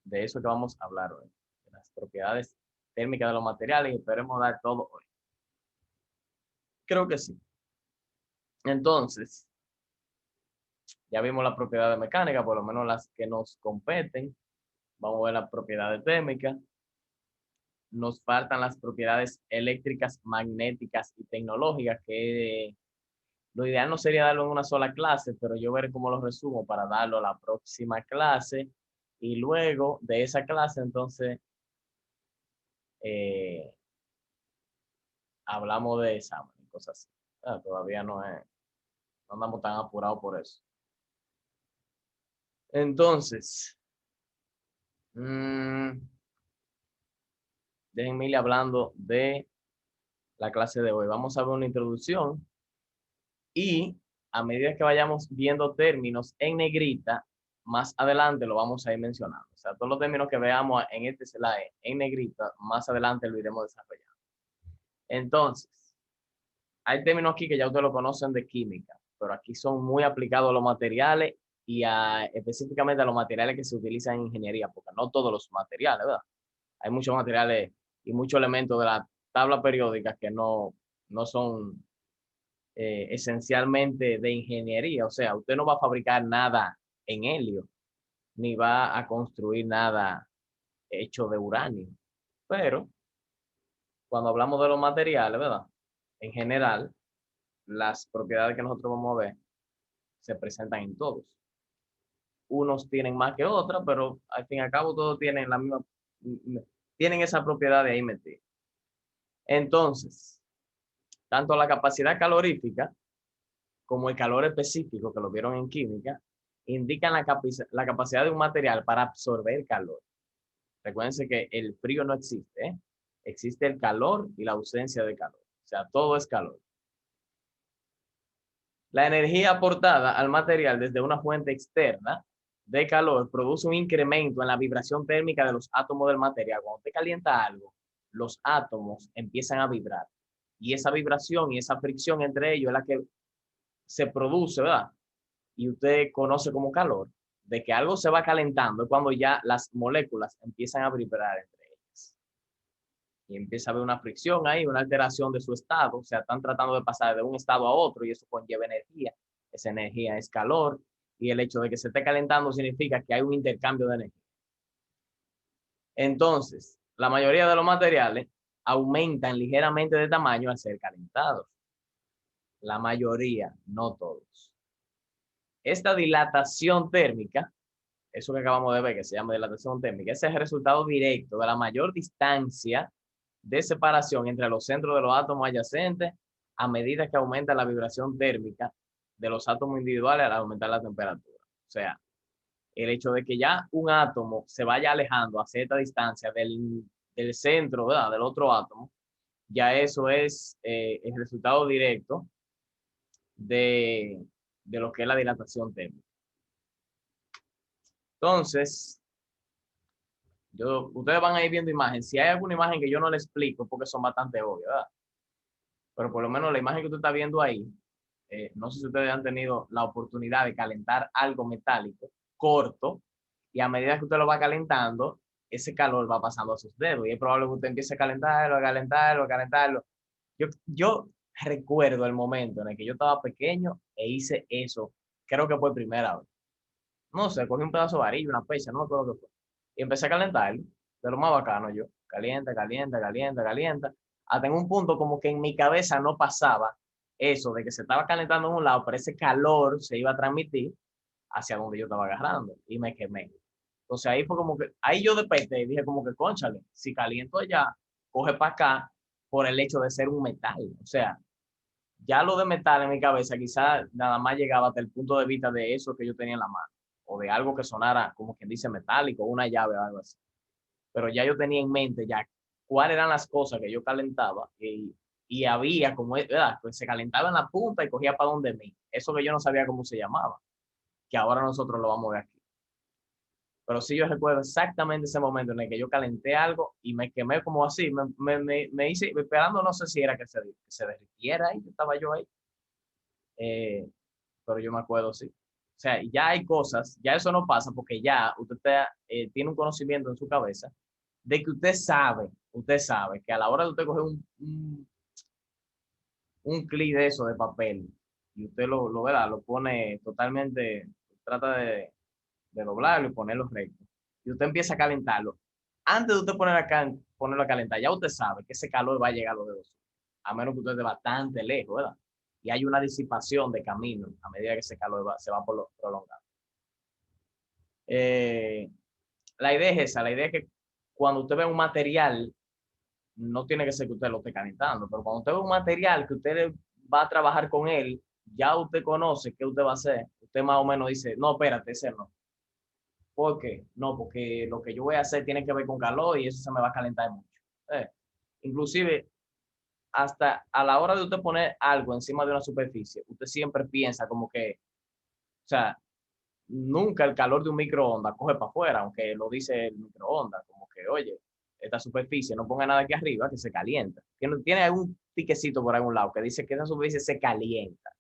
de eso que vamos a hablar hoy, de las propiedades térmicas de los materiales y esperemos dar todo hoy. Creo que sí. Entonces, ya vimos las propiedades mecánicas, por lo menos las que nos competen. Vamos a ver las propiedades térmicas. Nos faltan las propiedades eléctricas, magnéticas y tecnológicas, que lo ideal no sería darlo en una sola clase, pero yo veré cómo lo resumo para darlo a la próxima clase. Y luego de esa clase, entonces, eh, hablamos de examen y cosas así. Todavía no andamos tan apurados por eso. Entonces, déjenme ir hablando de la clase de hoy. Vamos a ver una introducción y a medida que vayamos viendo términos en negrita, más adelante lo vamos a ir mencionando. O sea, todos los términos que veamos en este slide en negrita, más adelante lo iremos desarrollando. Entonces, hay términos aquí que ya ustedes lo conocen de química, pero aquí son muy aplicados a los materiales y específicamente a los materiales que se utilizan en ingeniería, porque no todos los materiales, ¿verdad? Hay muchos materiales y muchos elementos de la tabla periódica que no son esencialmente de ingeniería. O sea, usted no va a fabricar nada en helio, ni va a construir nada hecho de uranio. Pero cuando hablamos de los materiales, ¿verdad? En general, las propiedades que nosotros vamos a ver se presentan en todos. Unos tienen más que otras, pero al fin y al cabo todos tienen la misma, tienen esa propiedad de ahí metida. Entonces, tanto la capacidad calorífica como el calor específico, que lo vieron en química, indican la capacidad de un material para absorber calor. Recuérdense que el frío no existe, ¿eh? Existe el calor y la ausencia de calor. O sea, todo es calor. La energía aportada al material desde una fuente externa de calor produce un incremento en la vibración térmica de los átomos del material. Cuando usted calienta algo, los átomos empiezan a vibrar. Y esa vibración y esa fricción entre ellos es la que se produce, ¿verdad? Y usted conoce como calor, de que algo se va calentando, es cuando ya las moléculas empiezan a vibrar entre ellas. Y empieza a haber una fricción ahí, una alteración de su estado, o sea, están tratando de pasar de un estado a otro y eso conlleva energía. Esa energía es calor y el hecho de que se esté calentando significa que hay un intercambio de energía. Entonces, la mayoría de los materiales aumentan ligeramente de tamaño al ser calentados. La mayoría, no todos. Esta dilatación térmica, eso que acabamos de ver que se llama dilatación térmica, es el resultado directo de la mayor distancia de separación entre los centros de los átomos adyacentes a medida que aumenta la vibración térmica de los átomos individuales al aumentar la temperatura. O sea, el hecho de que ya un átomo se vaya alejando a cierta distancia del centro, ¿verdad? Del otro átomo, ya eso es el resultado directo de, de lo que es la dilatación térmica. Entonces, ustedes van a ir viendo imágenes. Si hay alguna imagen que yo no les explico, porque son bastante obvias, ¿verdad? Pero por lo menos la imagen que usted está viendo ahí, no sé si ustedes han tenido la oportunidad de calentar algo metálico corto, y a medida que usted lo va calentando, ese calor va pasando a sus dedos, y es probable que usted empiece a calentarlo, a calentarlo, a calentarlo. Yo recuerdo el momento en el que yo estaba pequeño e hice eso, creo que fue primera vez. No sé, cogí un pedazo de varilla, una pecha, no me acuerdo qué fue. Y empecé a calentarlo, de lo más bacano yo. Calienta, calienta, calienta, calienta. Hasta en un punto como que en mi cabeza no pasaba eso de que se estaba calentando en un lado, pero ese calor se iba a transmitir hacia donde yo estaba agarrando y me quemé. Entonces ahí fue como que, ahí yo desperté y dije como que, cónchale, si caliento allá, coge para acá por el hecho de ser un metal. O sea, ya lo de metal en mi cabeza quizás nada más llegaba hasta el punto de vista de eso que yo tenía en la mano, o de algo que sonara como quien dice metálico, una llave o algo así. Pero ya yo tenía en mente ya cuáles eran las cosas que yo calentaba y había como, ¿verdad? Pues se calentaba en la punta y cogía para donde mí. Eso que yo no sabía cómo se llamaba, que ahora nosotros lo vamos a ver aquí. Pero sí yo recuerdo exactamente ese momento en el que yo calenté algo y me quemé como así, me hice, esperando, no sé si era que se derritiera ahí, estaba yo ahí, pero yo me acuerdo, sí. O sea, ya hay cosas, ya eso no pasa porque ya usted tiene un conocimiento en su cabeza de que usted sabe que a la hora de usted coger un clic de eso de papel y usted ¿verdad? Lo pone totalmente, trata de doblarlo y ponerlo recto. Y usted empieza a calentarlo. Antes de usted ponerlo a calentar, ya usted sabe que ese calor va a llegar a los dedos, a menos que usted esté bastante lejos, ¿verdad? Y hay una disipación de camino a medida que ese calor se va prolongando. Eh, la idea es esa, la idea es que cuando usted ve un material, no tiene que ser que usted lo esté calentando, pero cuando usted ve un material que usted va a trabajar con él, ya usted conoce qué usted va a hacer. Usted más o menos dice, no, espérate, ese no. ¿Por qué? No, porque lo que yo voy a hacer tiene que ver con calor y eso se me va a calentar mucho. Eh, Inclusive, hasta a la hora de usted poner algo encima de una superficie, usted siempre piensa como que, o sea, nunca el calor de un microondas coge para afuera, aunque lo dice el microondas, como que, oye, esta superficie no ponga nada aquí arriba que se calienta. Tiene algún tiquecito por algún lado que dice que esa superficie se calienta.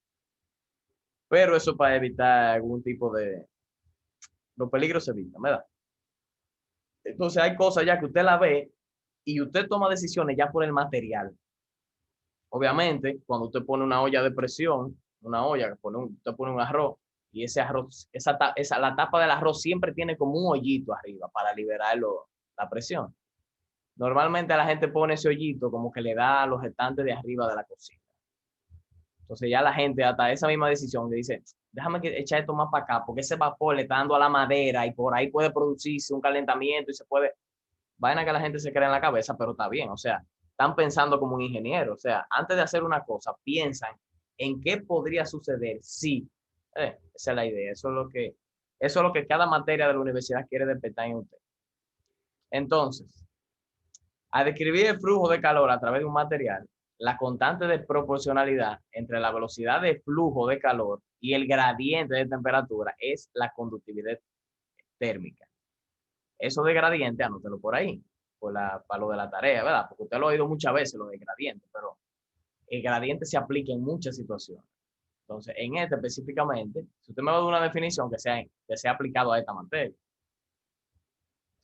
Pero eso para evitar algún tipo de... Los peligros se evitan, ¿verdad? Entonces hay cosas ya que usted la ve y usted toma decisiones ya por el material. Obviamente, cuando usted pone una olla de presión, una olla, usted pone un arroz y ese arroz, la tapa del arroz siempre tiene como un hoyito arriba para liberar la presión. Normalmente la gente pone ese hoyito como que le da a los estantes de arriba de la cocina. Entonces ya la gente, hasta esa misma decisión, le dice, déjame echar esto más para acá, porque ese vapor le está dando a la madera y por ahí puede producirse un calentamiento y se puede, vaina que la gente se crea en la cabeza, pero está bien, o sea, están pensando como un ingeniero, o sea, antes de hacer una cosa, piensan en qué podría suceder si, esa es la idea, eso es lo que cada materia de la universidad quiere despertar en usted. Entonces, a describir el flujo de calor a través de un material, la constante de proporcionalidad entre la velocidad de flujo de calor y el gradiente de temperatura es la conductividad térmica. Eso de gradiente, anótelo por ahí, para lo de la tarea, ¿verdad? Porque usted lo ha oído muchas veces, lo de gradiente, pero el gradiente se aplica en muchas situaciones. Entonces, en este específicamente, si usted me va a dar una definición que sea aplicado a esta materia,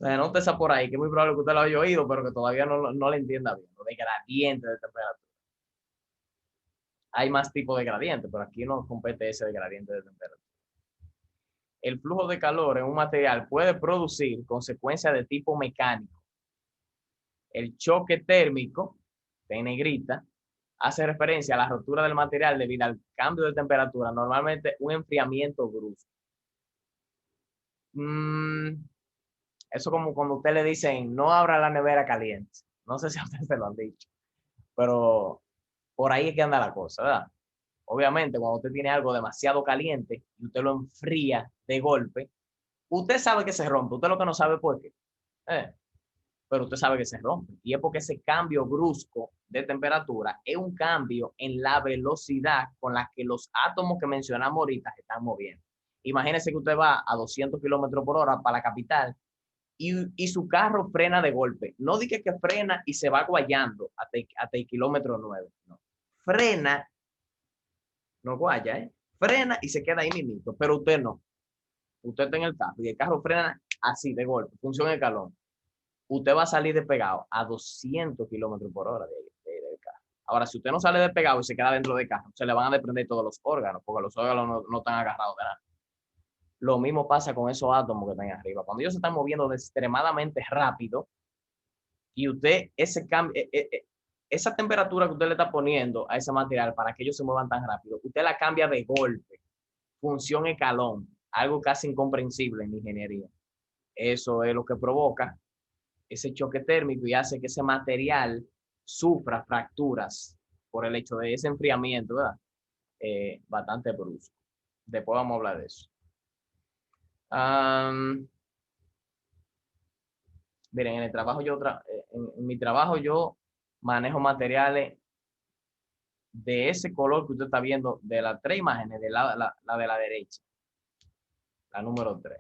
anótese por ahí, que es muy probable que usted lo haya oído, pero que todavía no le entienda bien, lo de gradiente de temperatura. Hay más tipos de gradiente, pero aquí no compete ese de gradiente de temperatura. El flujo de calor en un material puede producir consecuencias de tipo mecánico. El choque térmico, en negrita, hace referencia a la rotura del material debido al cambio de temperatura, normalmente un enfriamiento brusco. Eso como cuando usted le dicen, no abra la nevera caliente. No sé si a usted se lo han dicho, pero por ahí es que anda la cosa, ¿verdad? Obviamente, cuando usted tiene algo demasiado caliente y usted lo enfría de golpe, usted sabe que se rompe, usted lo que no sabe por qué. Eh, pero usted sabe que se rompe. Y es porque ese cambio brusco de temperatura es un cambio en la velocidad con la que los átomos que mencionamos ahorita se están moviendo. Imagínese que usted va a 200 kilómetros por hora para la capital y su carro frena de golpe. No diga que frena y se va guayando hasta el kilómetro 9. No. Frena, no guaya, frena y se queda ahí mismo, pero usted no. Usted está en el carro y el carro frena así de golpe, funciona el calor. Usted va a salir despegado a 200 kilómetros por hora del carro. Ahora, si usted no sale despegado y se queda dentro del carro, se le van a desprender todos los órganos, porque los órganos no están agarrados de nada. Lo mismo pasa con esos átomos que están arriba. Cuando ellos se están moviendo extremadamente rápido y usted ese cambio, esa temperatura que usted le está poniendo a ese material para que ellos se muevan tan rápido, usted la cambia de golpe, función escalón, algo casi incomprensible en ingeniería. Eso es lo que provoca ese choque térmico y hace que ese material sufra fracturas por el hecho de ese enfriamiento, ¿verdad? Bastante brusco. Después vamos a hablar de eso. Miren, en el trabajo en mi trabajo yo manejo materiales de ese color que usted está viendo, de las tres imágenes, de la de la derecha, la número 3.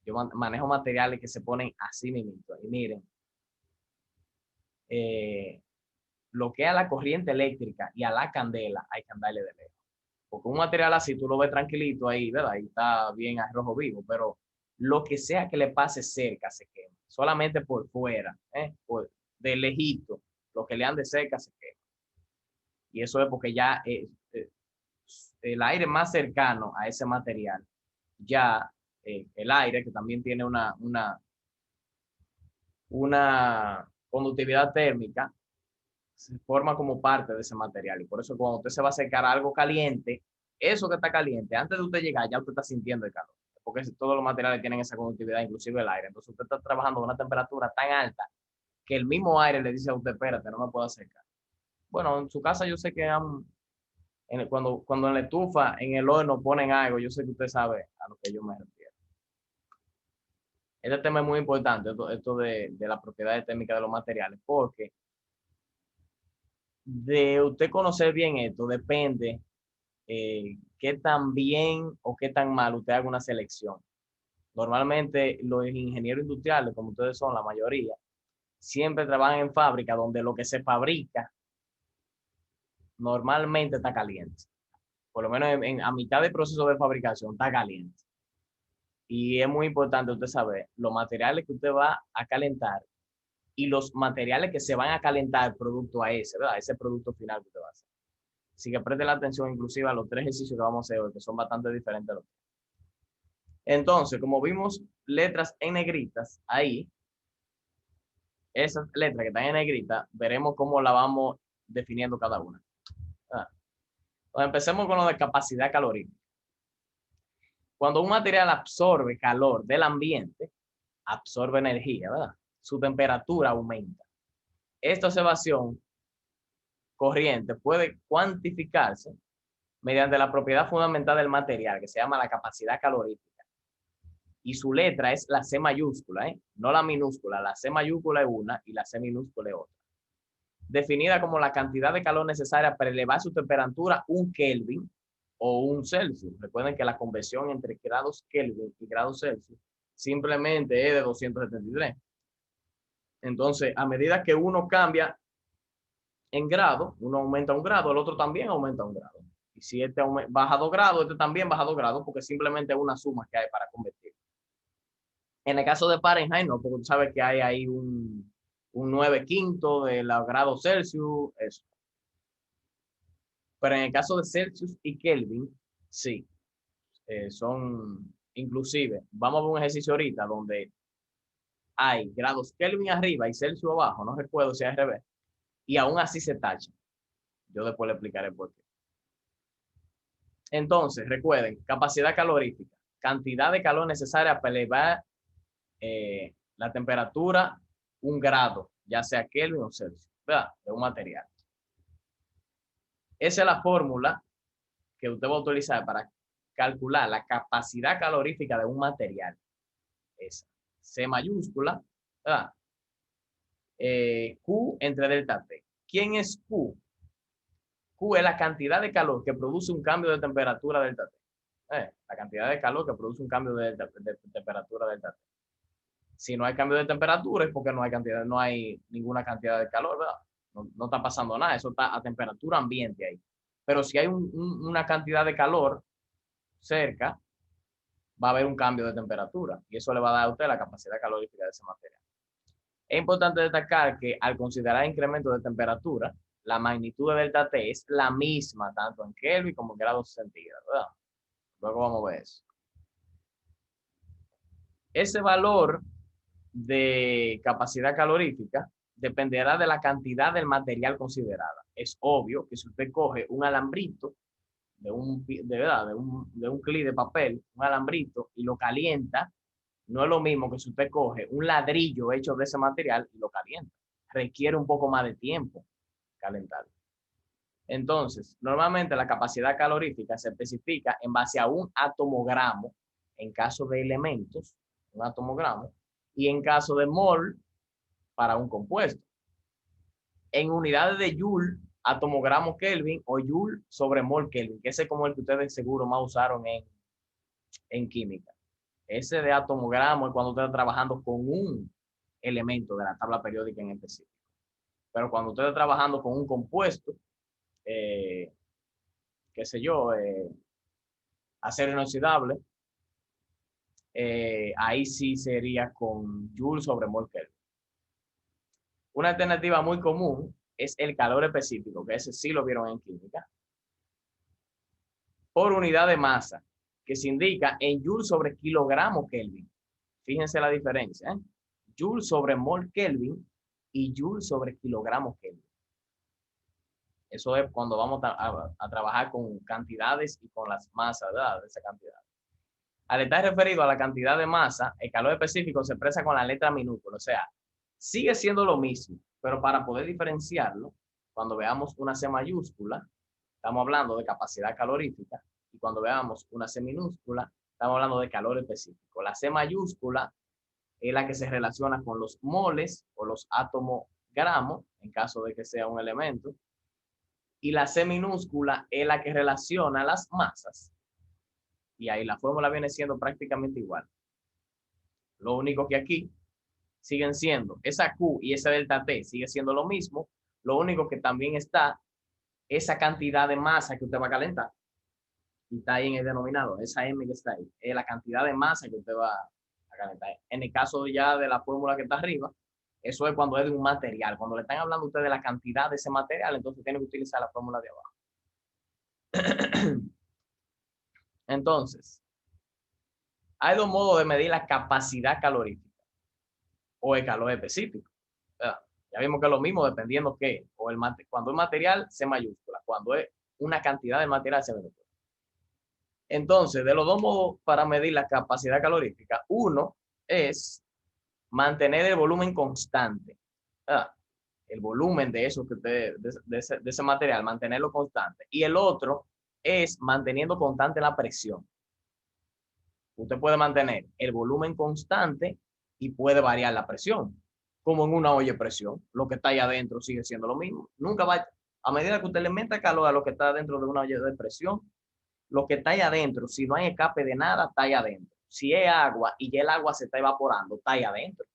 Yo manejo materiales que se ponen así mismo. Y miren, lo que es a la corriente eléctrica y a la candela hay que andarle de lejos. Porque un material así tú lo ves tranquilito ahí, ¿verdad? Ahí está bien a rojo vivo, pero lo que sea que le pase cerca se quema. Solamente por fuera, de lejito, lo que le ande cerca se quema. Y eso es porque ya el aire más cercano a ese material, ya el aire, que también tiene una conductividad térmica, se forma como parte de ese material. Y por eso cuando usted se va a acercar a algo caliente, eso que está caliente, antes de usted llegar, ya usted está sintiendo el calor. Porque todos los materiales tienen esa conductividad, inclusive el aire. Entonces usted está trabajando a una temperatura tan alta que el mismo aire le dice a usted, espérate, no me puedo acercar. Bueno, en su casa yo sé que cuando en la estufa, en el horno ponen algo, yo sé que usted sabe a lo que yo me refiero. Este tema es muy importante, esto de las propiedades térmicas de los materiales, porque de usted conocer bien esto depende qué tan bien o qué tan mal usted haga una selección. Normalmente los ingenieros industriales, como ustedes son la mayoría, siempre trabajan en fábrica donde lo que se fabrica normalmente está caliente. Por lo menos a mitad del proceso de fabricación está caliente. Y es muy importante usted saber los materiales que usted va a calentar y los materiales que se van a calentar producto a ese, ¿verdad? Ese producto final que usted va a hacer. Así que preste la atención inclusive a los 3 ejercicios que vamos a hacer hoy, que son bastante diferentes. Entonces, como vimos letras en negritas, ahí, esas letras que están en negrita, veremos cómo la vamos definiendo cada una. Ah. Entonces, empecemos con lo de capacidad calorífica. Cuando un material absorbe calor del ambiente, absorbe energía, ¿verdad? Su temperatura aumenta. Esta observación corriente puede cuantificarse mediante la propiedad fundamental del material, que se llama la capacidad calorífica. Y su letra es la C mayúscula, no la minúscula. La C mayúscula es una y la C minúscula es otra. Definida como la cantidad de calor necesaria para elevar su temperatura 1 Kelvin o 1 Celsius. Recuerden que la conversión entre grados Kelvin y grados Celsius simplemente es de 273. Entonces, a medida que uno cambia en grado, uno aumenta 1 grado, el otro también aumenta 1 grado. Y si este baja 2 grados, este también baja 2 grados, porque simplemente es una suma que hay para convertir. En el caso de Fahrenheit, no, porque tú sabes que hay ahí un 9/5 de los grados Celsius, eso. Pero en el caso de Celsius y Kelvin, sí, son inclusive, vamos a ver un ejercicio ahorita donde hay grados Kelvin arriba y Celsius abajo, no recuerdo si es al revés, y aún así se tacha. Yo después le explicaré por qué. Entonces, recuerden, capacidad calorífica, cantidad de calor necesaria para elevar la temperatura 1 grado, ya sea Kelvin o Celsius, ¿verdad? De un material. Esa es la fórmula que usted va a utilizar para calcular la capacidad calorífica de un material. Esa. C mayúscula, ¿verdad? Q entre delta T. ¿Quién es Q? Q es la cantidad de calor que produce un cambio de temperatura delta T. La cantidad de calor que produce un cambio de temperatura delta T. Si no hay cambio de temperatura es porque no hay ninguna cantidad de calor, ¿verdad? No está pasando nada, eso está a temperatura ambiente ahí. Pero si hay una cantidad de calor cerca, va a haber un cambio de temperatura y eso le va a dar a usted la capacidad calorífica de ese material. Es importante destacar que al considerar incremento de temperatura, la magnitud de delta T es la misma tanto en Kelvin como en grados centígrados, ¿verdad? Luego vamos a ver eso. Ese valor de capacidad calorífica dependerá de la cantidad del material considerada. Es obvio que si usted coge un alambrito de un clip de papel, un alambrito, y lo calienta, no es lo mismo que si usted coge un ladrillo hecho de ese material y lo calienta. Requiere un poco más de tiempo calentarlo. Entonces, normalmente la capacidad calorífica se especifica en base a un atomogramo en caso de elementos, un atomogramo, y en caso de mol para un compuesto. En unidades de joule, atomogramo Kelvin o joule sobre mol Kelvin, que ese es como el que ustedes seguro más usaron en química. Ese de atomogramo es cuando usted está trabajando con un elemento de la tabla periódica en específico. Pero cuando usted está trabajando con un compuesto, qué sé yo, acero inoxidable, ahí sí sería con Joule sobre mol Kelvin. Una alternativa muy común es el calor específico, que ese sí lo vieron en química, por unidad de masa, que se indica en Joule sobre kilogramo Kelvin. Fíjense la diferencia, ¿eh? Joule sobre mol Kelvin y Joule sobre kilogramo Kelvin. Eso es cuando vamos a trabajar con cantidades y con las masas, ¿verdad? De esa cantidad. Al estar referido a la cantidad de masa, el calor específico se expresa con la letra minúscula, o sea, sigue siendo lo mismo, pero para poder diferenciarlo, cuando veamos una C mayúscula, estamos hablando de capacidad calorífica, y cuando veamos una C minúscula, estamos hablando de calor específico. La C mayúscula es la que se relaciona con los moles o los átomos gramos, en caso de que sea un elemento, y la C minúscula es la que relaciona las masas. Y ahí la fórmula viene siendo prácticamente igual. Lo único que aquí siguen siendo esa Q y esa delta T sigue siendo lo mismo. Lo único que también está esa cantidad de masa que usted va a calentar. Y está ahí en el denominador, esa M que está ahí. Es la cantidad de masa que usted va a calentar. En el caso ya de la fórmula que está arriba, eso es cuando es de un material. Cuando le están hablando a usted de la cantidad de ese material, entonces tiene que utilizar la fórmula de abajo. Entonces, hay dos modos de medir la capacidad calorífica o el calor específico. ¿Verdad? Ya vimos que es lo mismo dependiendo qué. O cuando es material, C mayúscula. Cuando es una cantidad de material, C minúscula. Entonces, de los dos modos para medir la capacidad calorífica, uno es mantener el volumen constante. ¿Verdad? El volumen de eso que usted, de ese material, mantenerlo constante. Y el otro es manteniendo constante la presión. Usted puede mantener el volumen constante y puede variar la presión, como en una olla de presión. Lo que está ahí adentro sigue siendo lo mismo. Nunca va, a medida que usted le meta calor a lo que está dentro de una olla de presión, lo que está ahí adentro, si no hay escape de nada, está ahí adentro. Si es agua y ya el agua se está evaporando, está ahí adentro.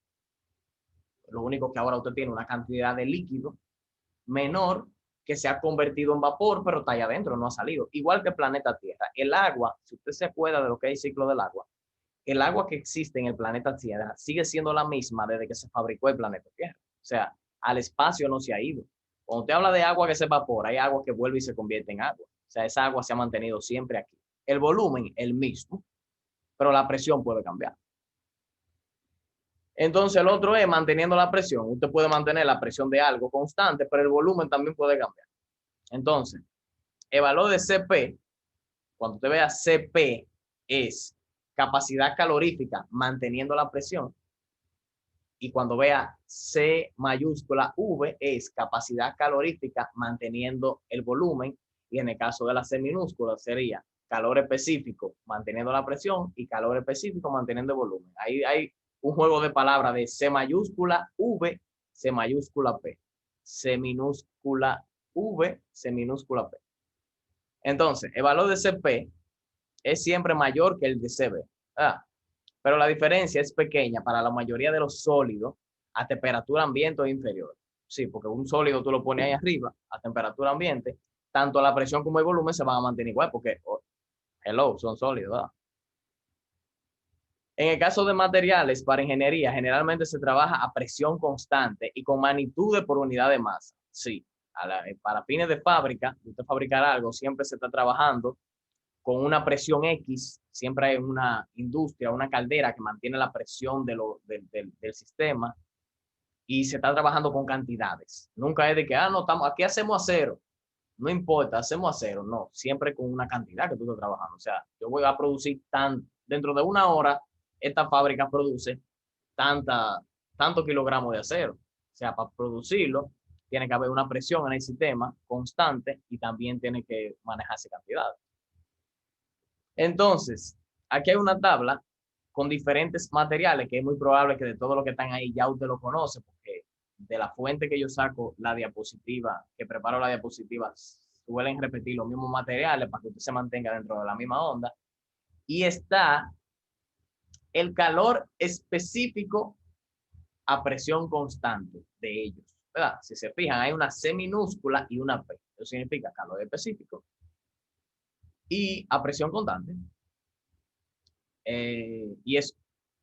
Lo único que ahora usted tiene una cantidad de líquido menor que se ha convertido en vapor, pero está ahí adentro, no ha salido. Igual que el planeta Tierra. El agua, si usted se acuerda de lo que es el ciclo del agua, el agua que existe en el planeta Tierra sigue siendo la misma desde que se fabricó el planeta Tierra. O sea, al espacio no se ha ido. Cuando usted habla de agua que se evapora, hay agua que vuelve y se convierte en agua. O sea, esa agua se ha mantenido siempre aquí. El volumen, el mismo, pero la presión puede cambiar. Entonces, el otro es manteniendo la presión. Usted puede mantener la presión de algo constante, pero el volumen también puede cambiar. Entonces, el valor de CP, cuando usted vea CP, es capacidad calorífica manteniendo la presión. Y cuando vea C mayúscula V, es capacidad calorífica manteniendo el volumen. Y en el caso de la C minúscula sería calor específico manteniendo la presión y calor específico manteniendo el volumen. Ahí hay un juego de palabras de C mayúscula V, C mayúscula P. C minúscula V, C minúscula P. Entonces, el valor de CP es siempre mayor que el de CB. Ah, pero la diferencia es pequeña para la mayoría de los sólidos a temperatura ambiente o inferior. Sí, porque un sólido tú lo pones ahí arriba a temperatura ambiente, tanto la presión como el volumen se van a mantener igual porque, oh, hello, son sólidos, ¿verdad? En el caso de materiales para ingeniería, generalmente se trabaja a presión constante y con magnitudes por unidad de masa. Sí, para fines de fábrica, usted fabricar algo, siempre se está trabajando con una presión X, siempre hay una industria, una caldera que mantiene la presión del sistema y se está trabajando con cantidades. Nunca es de que, no, aquí hacemos acero. No importa, hacemos acero. No, siempre con una cantidad que tú estás trabajando. O sea, yo voy a producir dentro de una hora, esta fábrica produce tantos kilogramos de acero. O sea, para producirlo, tiene que haber una presión en el sistema constante y también tiene que manejarse cantidades. Entonces, aquí hay una tabla con diferentes materiales que es muy probable que de todo lo que están ahí ya usted lo conoce, porque de la fuente que yo saco la diapositiva, que preparo la diapositiva, suelen repetir los mismos materiales para que usted se mantenga dentro de la misma onda. Y está el calor específico a presión constante de ellos, ¿verdad? Si se fijan, hay una C minúscula y una P. Eso significa calor específico. y a presión constante. Y es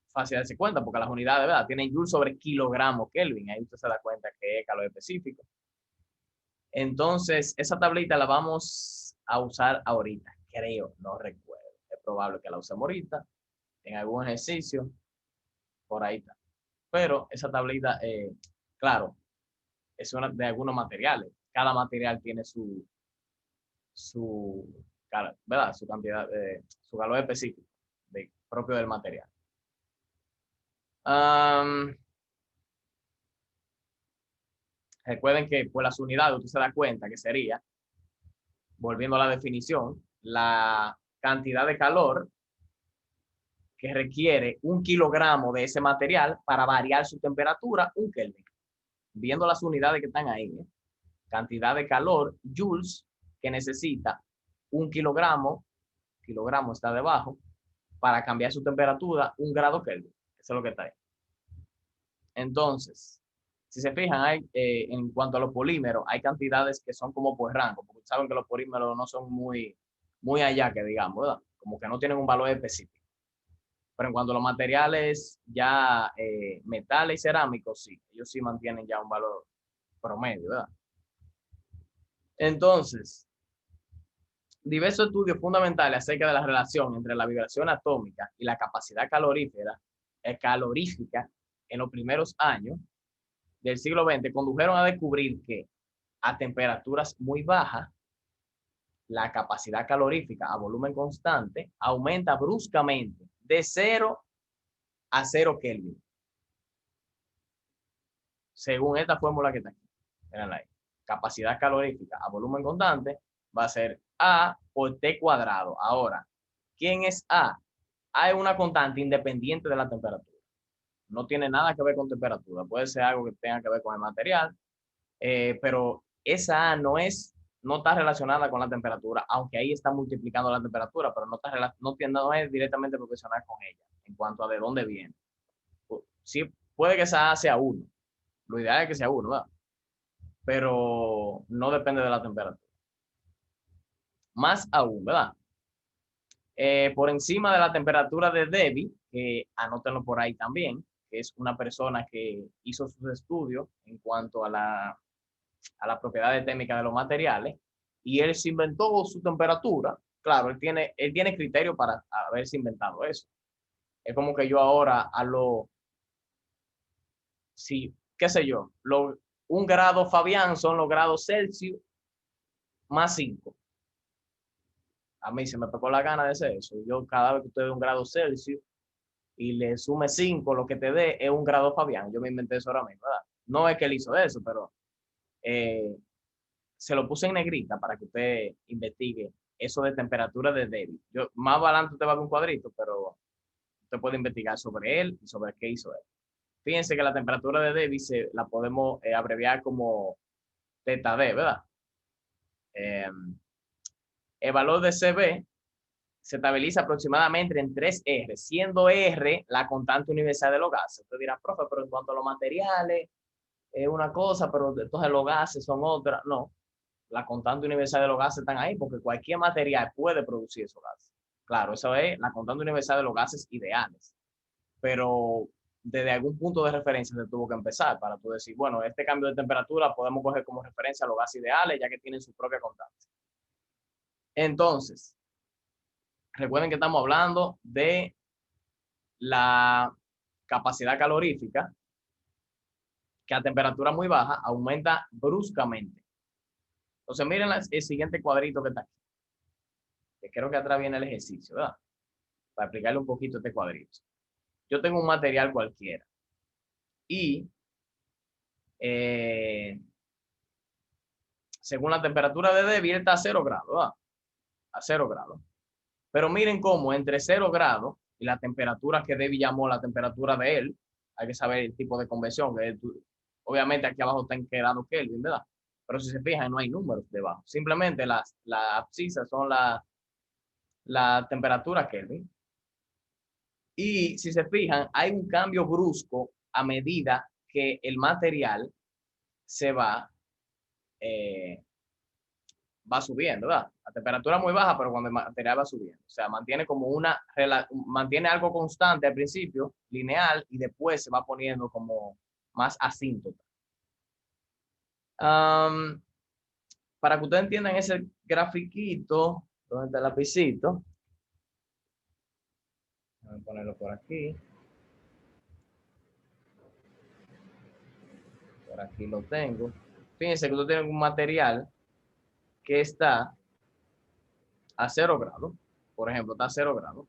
fácil de darse cuenta porque las unidades, ¿verdad?, tienen joule sobre kilogramo Kelvin. Ahí usted se da cuenta que es calor específico. Entonces, esa tablita la vamos a usar ahorita, creo, no recuerdo. Es probable que la usemos ahorita en algún ejercicio, por ahí está. Pero esa tablita, claro, es una de algunos materiales. Cada material tiene su, ¿verdad?, su cantidad, su calor específico propio del material. Recuerden que por las unidades usted se da cuenta que sería, volviendo a la definición, la cantidad de calor que requiere 1 kilogramo de ese material para variar su temperatura 1 Kelvin. Viendo las unidades que están ahí, cantidad de calor, joules, que necesita 1 kilogramo, kilogramo está debajo, para cambiar su temperatura 1 grado Kelvin. Eso es lo que está ahí. Entonces, si se fijan, en cuanto a los polímeros, hay cantidades que son como por rango, porque saben que los polímeros no son muy allá, que digamos, ¿verdad? Como que no tienen un valor específico. Pero en cuanto a los materiales ya metales y cerámicos, sí, ellos sí mantienen ya un valor promedio, ¿verdad? Entonces, diversos estudios fundamentales acerca de la relación entre la vibración atómica y la capacidad calorífica en los primeros años del siglo XX condujeron a descubrir que a temperaturas muy bajas, la capacidad calorífica a volumen constante aumenta bruscamente de 0 a 0 Kelvin. Según esta fórmula que está aquí. Mirenla ahí. Capacidad calorífica a volumen constante va a ser A por T cuadrado. Ahora, ¿quién es A? A es una constante independiente de la temperatura. No tiene nada que ver con temperatura. Puede ser algo que tenga que ver con el material, pero esa A no está relacionada con la temperatura, aunque ahí está multiplicando la temperatura, pero no es directamente proporcional con ella en cuanto a de dónde viene. Sí, puede que esa A sea 1. Lo ideal es que sea 1, ¿verdad? Pero no depende de la temperatura. Más aún, ¿verdad? Por encima de la temperatura de Debbie, que anótenlo por ahí también, que es una persona que hizo sus estudios en cuanto a la propiedad térmica de los materiales, y él se inventó su temperatura. Claro, él tiene criterio para haberse inventado eso. Es como que yo ahora sí, qué sé yo, 1 grado Fabián son los grados Celsius más 5. A mí se me tocó la gana de hacer eso. Yo cada vez que usted ve 1 grado Celsius y le sume 5, lo que te dé es 1 grado Fabián. Yo me inventé eso ahora mismo, ¿verdad? No es que él hizo eso, pero se lo puse en negrita para que usted investigue eso de temperatura de Debbie. Más adelante usted va a ver un cuadrito, pero usted puede investigar sobre él y sobre qué hizo él. Fíjense que la temperatura de Debbie la podemos abreviar como teta D, ¿verdad? El valor de CB se estabiliza aproximadamente en 3 R, siendo R la constante universal de los gases. Usted dirá, profe, pero en cuanto a los materiales, es una cosa, pero entonces los gases son otra. No, la constante universal de los gases están ahí porque cualquier material puede producir esos gases. Claro, eso es la constante universal de los gases ideales. Pero desde algún punto de referencia se tuvo que empezar para tú decir, bueno, este cambio de temperatura podemos coger como referencia a los gases ideales ya que tienen su propia constante. Entonces, recuerden que estamos hablando de la capacidad calorífica, que a temperatura muy baja aumenta bruscamente. Entonces, miren el siguiente cuadrito que está aquí, que creo que atrás viene el ejercicio, ¿verdad? Para explicarle un poquito este cuadrito. Yo tengo un material cualquiera y según la temperatura de Debbie está a 0 grados, ¿verdad? A 0 grados. Pero miren cómo entre 0 grados y la temperatura que Debbie llamó la temperatura de él, hay que saber el tipo de conversión. Obviamente aquí abajo está en grado Kelvin, ¿verdad? Pero si se fijan, no hay números debajo. Simplemente las abscisas son la temperatura Kelvin. Y si se fijan, hay un cambio brusco a medida que el material se va va subiendo, ¿verdad? La temperatura muy baja, pero cuando el material va subiendo. O sea, mantiene como mantiene algo constante al principio, lineal, y después se va poniendo como más asíntota. Para que ustedes entiendan ese grafiquito, ¿dónde está el lapicito? Voy a ponerlo por aquí. Por aquí lo tengo. Fíjense que tú tienes un material que está a 0 grados. Por ejemplo, está a 0 grados.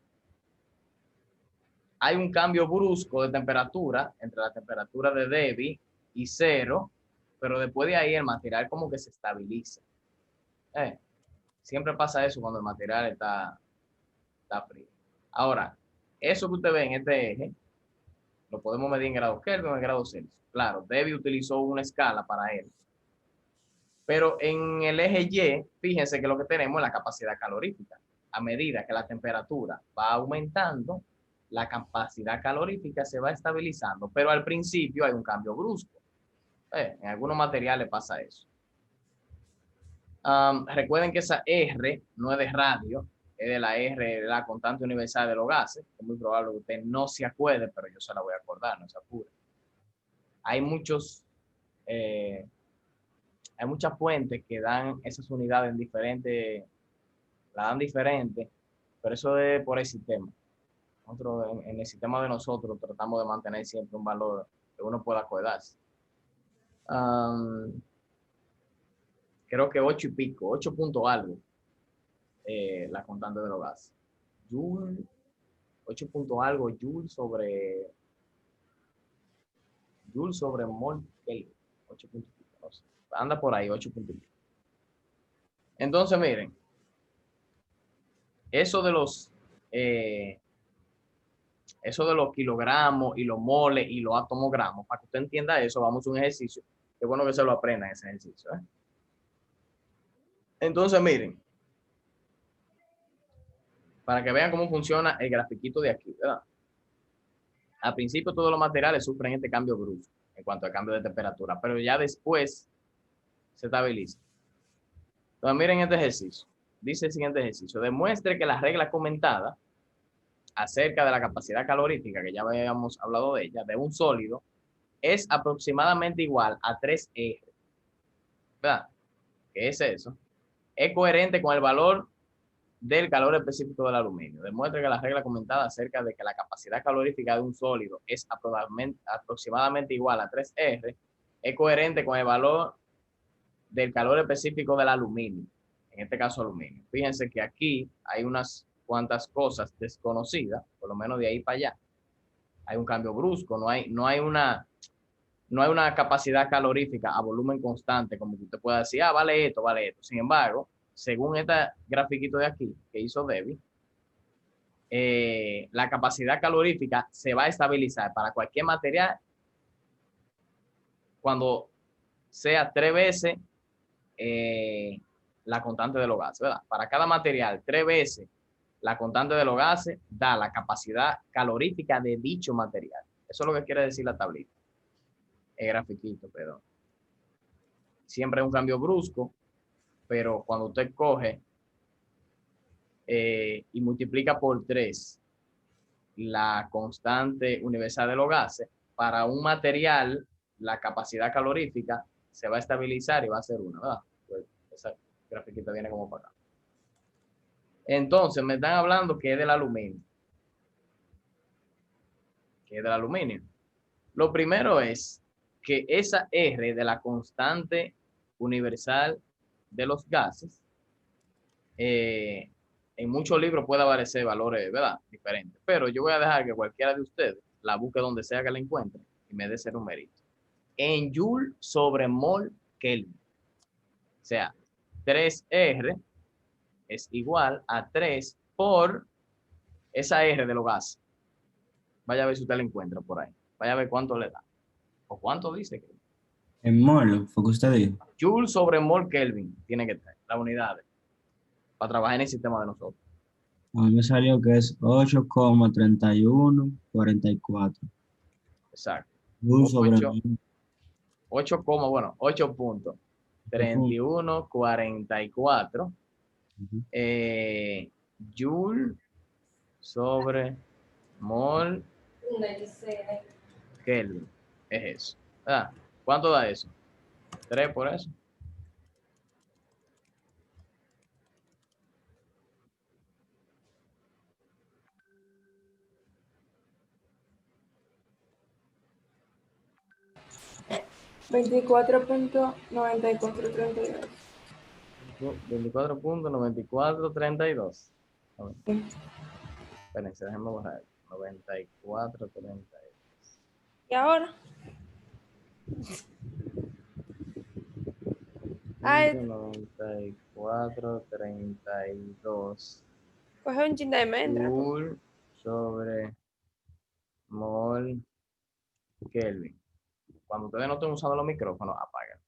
Hay un cambio brusco de temperatura entre la temperatura de Debbie y 0, pero después de ahí el material como que se estabiliza. Siempre pasa eso cuando el material está frío. Ahora, eso que usted ve en este eje, lo podemos medir en grados Kelvin o en grados Celsius. Claro, Debbie utilizó una escala para él. Pero en el eje Y, fíjense que lo que tenemos es la capacidad calorífica. A medida que la temperatura va aumentando, la capacidad calorífica se va estabilizando, pero al principio hay un cambio brusco. En algunos materiales pasa eso. Recuerden que esa R no es de radio, es de la R, de la constante universal de los gases. Es muy probable que usted no se acuerde, pero yo se la voy a acordar, no se apure. Hay muchas fuentes que dan esas unidades diferentes, la dan diferente, pero eso es por el sistema. Nosotros, en el sistema de nosotros tratamos de mantener siempre un valor que uno pueda acordarse. Creo que 8 y pico, 8 punto algo, la constante de los gases. Joule, 8 punto algo, Joule sobre mol Kelvin. 8 punto pico, no sé. Anda por ahí, 8 punto pico. Entonces, miren, eso de los kilogramos y los moles y los atomogramos, para que usted entienda eso, vamos a un ejercicio. Qué bueno que se lo aprendan ese ejercicio. Entonces, miren, para que vean cómo funciona el grafiquito de aquí, ¿verdad? Al principio todos los materiales sufren este cambio brusco en cuanto al cambio de temperatura, pero ya después se estabiliza. Entonces, miren este ejercicio. Dice el siguiente ejercicio. Demuestre que la regla comentada acerca de la capacidad calorífica, que ya habíamos hablado de ella, de un sólido, es aproximadamente igual a 3R. ¿Verdad? ¿Qué es eso? Es coherente con el valor del calor específico del aluminio. Demuestra que la regla comentada acerca de que la capacidad calorífica de un sólido es aproximadamente igual a 3R es coherente con el valor del calor específico del aluminio. En este caso, aluminio. Fíjense que aquí hay unas cuantas cosas desconocidas, por lo menos de ahí para allá. Hay un cambio brusco, no hay una capacidad calorífica a volumen constante, como que usted pueda decir, vale esto, vale esto. Sin embargo, según este grafiquito de aquí que hizo Debbie, la capacidad calorífica se va a estabilizar para cualquier material cuando sea 3 veces la constante de los gases, ¿verdad? Para cada material, 3 veces la constante de los gases da la capacidad calorífica de dicho material. Eso es lo que quiere decir la tablita. El grafiquito, perdón. Siempre es un cambio brusco, pero cuando usted coge y multiplica por 3 la constante universal de los gases, para un material la capacidad calorífica se va a estabilizar y va a ser 1, ¿verdad? Pues esa grafiquita viene como para acá. Entonces me están hablando que es del aluminio. Que es del aluminio. Lo primero es que esa R de la constante universal de los gases, en muchos libros puede aparecer valores, ¿verdad? Diferentes. Pero yo voy a dejar que cualquiera de ustedes la busque donde sea que la encuentre y me dé ese numerito. En Joule sobre mol Kelvin. O sea, 3R es igual a 3 por esa R de los gases. Vaya a ver si usted la encuentra por ahí. Vaya a ver cuánto le da. ¿O cuánto dice que? En mol, fue que usted dijo. Joule sobre mol Kelvin tiene que tener las unidades para trabajar en el sistema de nosotros. A mí me salió que es 8,3144. Exacto. Joule sobre 8, bueno, 8 puntos. 3144 Ujú. Joule sobre mol Kelvin. Es eso. ¿Verdad? ¿Cuánto da eso? 3 por eso. $24.9432. 24.9432. Sí. Espérense, déjenme borrar. 9432. ¿Y ahora? Ay, 9432 coge un chin de almendra. Joule sobre mol Kelvin. Cuando ustedes no estén usando los micrófonos, apaguen.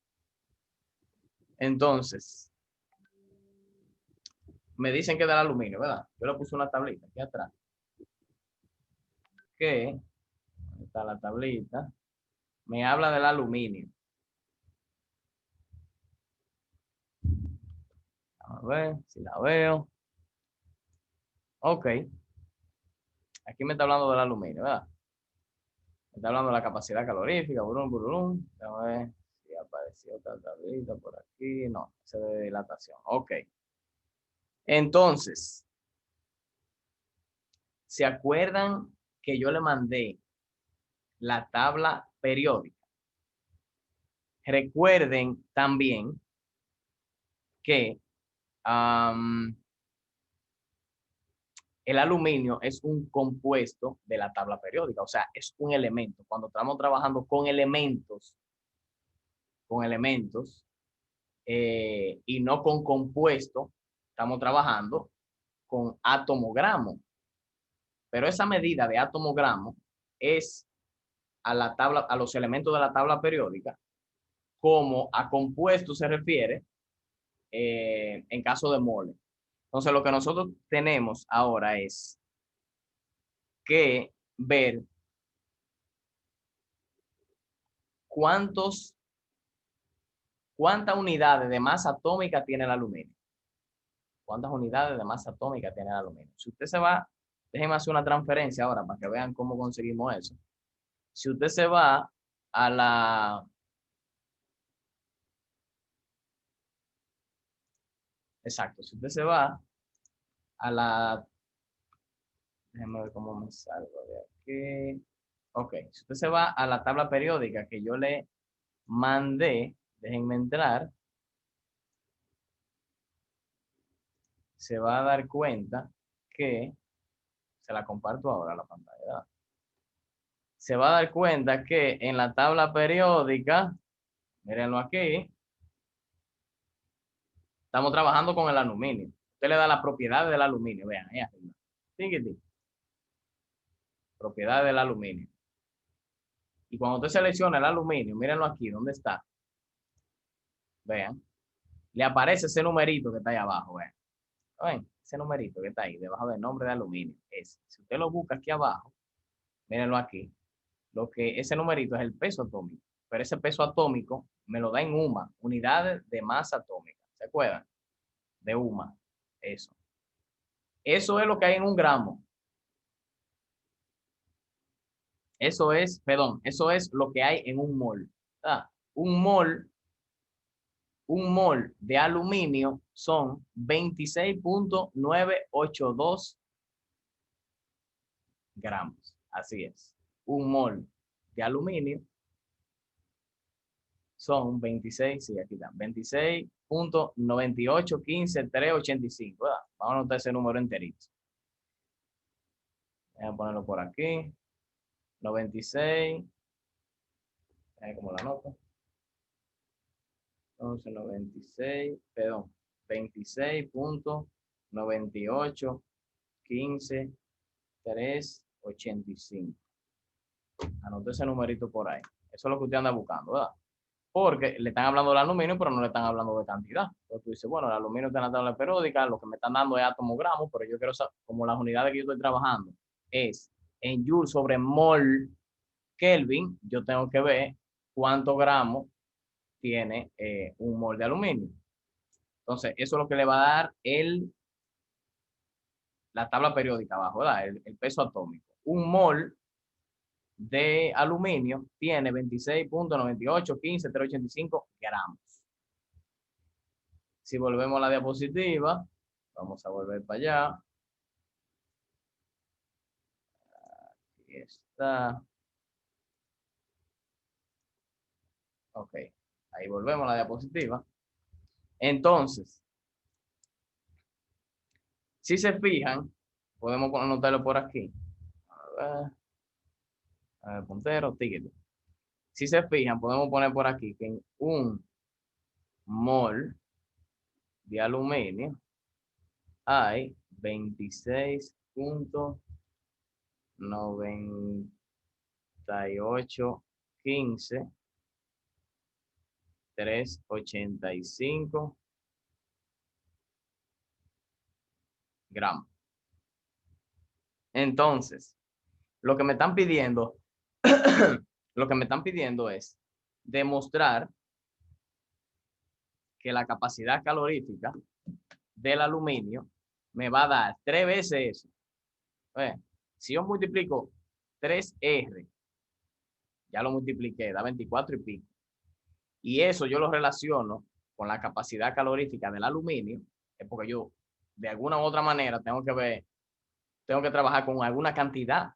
Entonces, me dicen que del aluminio, ¿verdad? Yo le puse una tablita aquí atrás. Que, ¿dónde está la tablita? Me habla del aluminio. Vamos a ver si la veo. Ok. Aquí me está hablando del aluminio, ¿verdad? Me está hablando de la capacidad calorífica, burum, burum. Vamos a ver si apareció otra tablita por aquí. No, ese de dilatación. Ok. Entonces, ¿se acuerdan que yo le mandé la tabla periódica? Recuerden también que el aluminio es un compuesto de la tabla periódica, o sea, es un elemento. Cuando estamos trabajando con elementos y no con compuestos, estamos trabajando con átomo-gramo. Pero esa medida de átomo-gramo es a la tabla, a los elementos de la tabla periódica, como a compuestos se refiere en caso de mole. Entonces, lo que nosotros tenemos ahora es que ver cuántas unidades de masa atómica tiene el aluminio. ¿Cuántas unidades de masa atómica tiene el aluminio? Si usted se va, déjenme hacer una transferencia ahora para que vean cómo conseguimos eso. Si usted se va a la... Exacto, si usted se va a la... Déjenme ver cómo me salgo de aquí. Ok, si usted se va a la tabla periódica que yo le mandé, déjenme entrar, se va a dar cuenta que, se la comparto ahora a la pantalla, ¿verdad? Se va a dar cuenta que en la tabla periódica, mírenlo aquí, estamos trabajando con el aluminio. Usted le da las propiedades del aluminio, vean, ahí arriba. Propiedades del aluminio. Y cuando usted selecciona el aluminio, mírenlo aquí, ¿dónde está? Vean, le aparece ese numerito que está ahí abajo, vean. ¿Ven? Ese numerito que está ahí, debajo del nombre de aluminio. Si usted lo busca aquí abajo, mírenlo aquí, ese numerito es el peso atómico. Pero ese peso atómico me lo da en UMA, unidades de masa atómica. ¿Se acuerdan? De UMA. Eso. Eso es lo que hay en un gramo. Eso es, perdón, eso es lo que hay en un mol. Ah, un mol de aluminio son 26.982 gramos. Así es. Un mol de aluminio son 26, sí, aquí están, 26.9815385. Vamos a anotar ese número enterito. Voy a ponerlo por aquí. 96. ¿Cómo la nota? Entonces, 96, perdón, 26.9815.385. Anoté ese numerito por ahí. Eso es lo que usted anda buscando, ¿verdad? Porque le están hablando del aluminio, pero no le están hablando de cantidad. Entonces tú dices, bueno, el aluminio está en la tabla periódica, lo que me están dando es átomo gramos, pero yo quiero saber, como las unidades que yo estoy trabajando es en joule sobre mol Kelvin, yo tengo que ver cuántos gramos tiene un mol de aluminio. Entonces, eso es lo que le va a dar la tabla periódica abajo, ¿verdad? El peso atómico. Un mol de aluminio tiene 26.9815.385 gramos. Si volvemos a la diapositiva, vamos a volver para allá. Aquí está. Ok, ahí volvemos a la diapositiva. Entonces, si se fijan, podemos anotarlo por aquí. A ver, puntero, tigre. Si se fijan, podemos poner por aquí que en un mol de aluminio hay 26.9815.385 gramos. Entonces, lo que me están pidiendo, lo que me están pidiendo es demostrar que la capacidad calorífica del aluminio me va a dar 3 veces eso. Si yo multiplico 3R, ya lo multipliqué, da 24 y pico. Y eso yo lo relaciono con la capacidad calorífica del aluminio, es porque yo de alguna u otra manera tengo que trabajar con alguna cantidad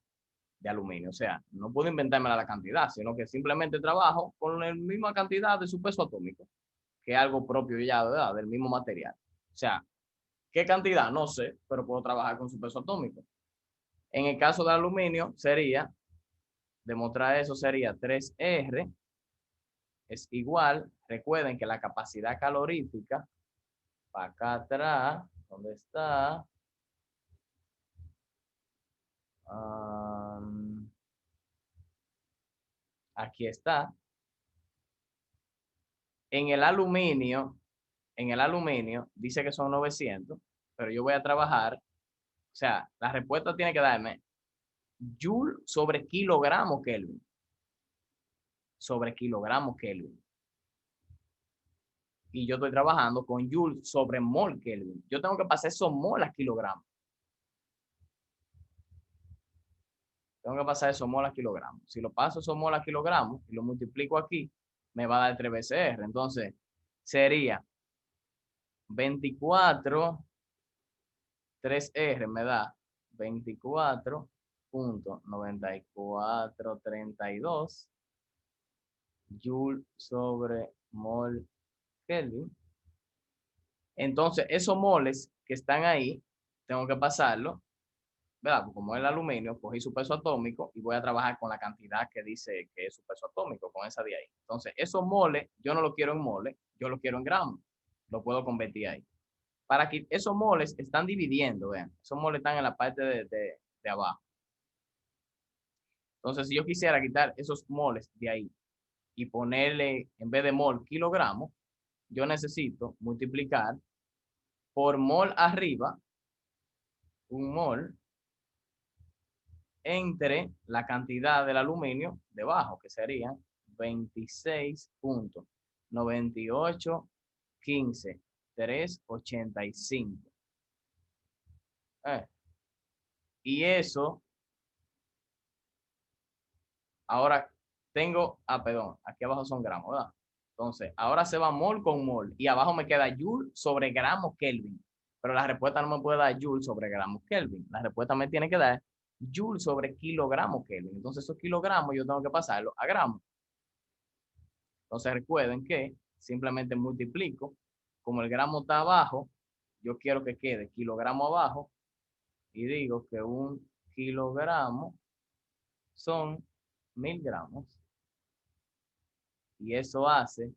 de aluminio. O sea, no puedo inventarme la cantidad, sino que simplemente trabajo con la misma cantidad de su peso atómico, que es algo propio ya, ¿verdad? Del mismo material. O sea, ¿qué cantidad? No sé, pero puedo trabajar con su peso atómico. En el caso del aluminio sería, demostrar eso sería 3R es igual, recuerden que la capacidad calorífica, para acá atrás, ¿dónde está? Aquí está. En el aluminio dice que son 900, pero yo voy a trabajar, o sea, la respuesta tiene que darme joule sobre kilogramo Kelvin. Sobre kilogramo Kelvin. Y yo estoy trabajando con joule sobre mol Kelvin. Yo tengo que pasar esos mol a kilogramos. Tengo que pasar esos mol a kilogramos. Si lo paso esos mol a kilogramos y lo multiplico aquí, me va a dar 3 veces R. Entonces, sería 24, 3R me da 24.9432 joule sobre mol Kelvin. Entonces, esos moles que están ahí, tengo que pasarlo, ¿verdad? Como el aluminio, cogí su peso atómico y voy a trabajar con la cantidad que dice que es su peso atómico, con esa de ahí. Entonces, esos moles, yo no los quiero en moles, yo los quiero en gramos. Lo puedo convertir ahí. Para que esos moles están dividiendo, vean. Esos moles están en la parte de abajo. Entonces, si yo quisiera quitar esos moles de ahí y ponerle, en vez de mol, kilogramos, yo necesito multiplicar por mol arriba, un mol, entre la cantidad del aluminio debajo, que sería 26.9815.385. Y eso, ahora tengo, perdón, aquí abajo son gramos, ¿verdad? Entonces, ahora se va mol con mol y abajo me queda joule sobre gramos Kelvin. Pero la respuesta no me puede dar joule sobre gramos Kelvin. La respuesta me tiene que dar joule sobre kilogramos Kelvin. Entonces, esos kilogramos yo tengo que pasarlo a gramos. Entonces, recuerden que simplemente multiplico. Como el gramo está abajo, yo quiero que quede kilogramo abajo y digo que un kilogramo son 1000 gramos. Y eso hace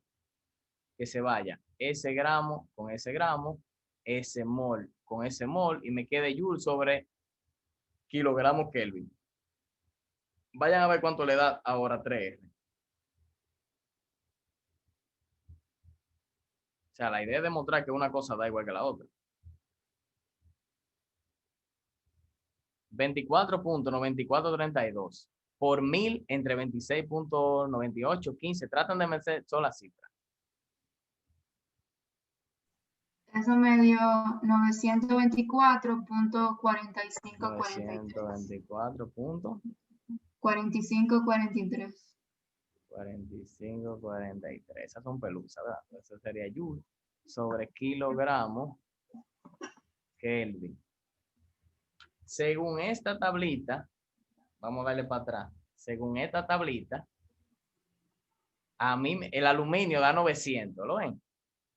que se vaya ese gramo con ese gramo, ese mol con ese mol y me quede joule sobre kilogramos Kelvin. Vayan a ver cuánto le da ahora 3R. O sea, la idea es demostrar que una cosa da igual que la otra. 24.9432 por 1000 entre 26.9815. Tratan de meter sola cifra. Eso me dio 924.4543. 924 puntos. 4543. 45, 43. Esas son pelusas, ¿verdad? Eso sería joule sobre kilogramo Kelvin. Según esta tablita, vamos a darle para atrás. Según esta tablita, a mí el aluminio da 900, ¿lo ven?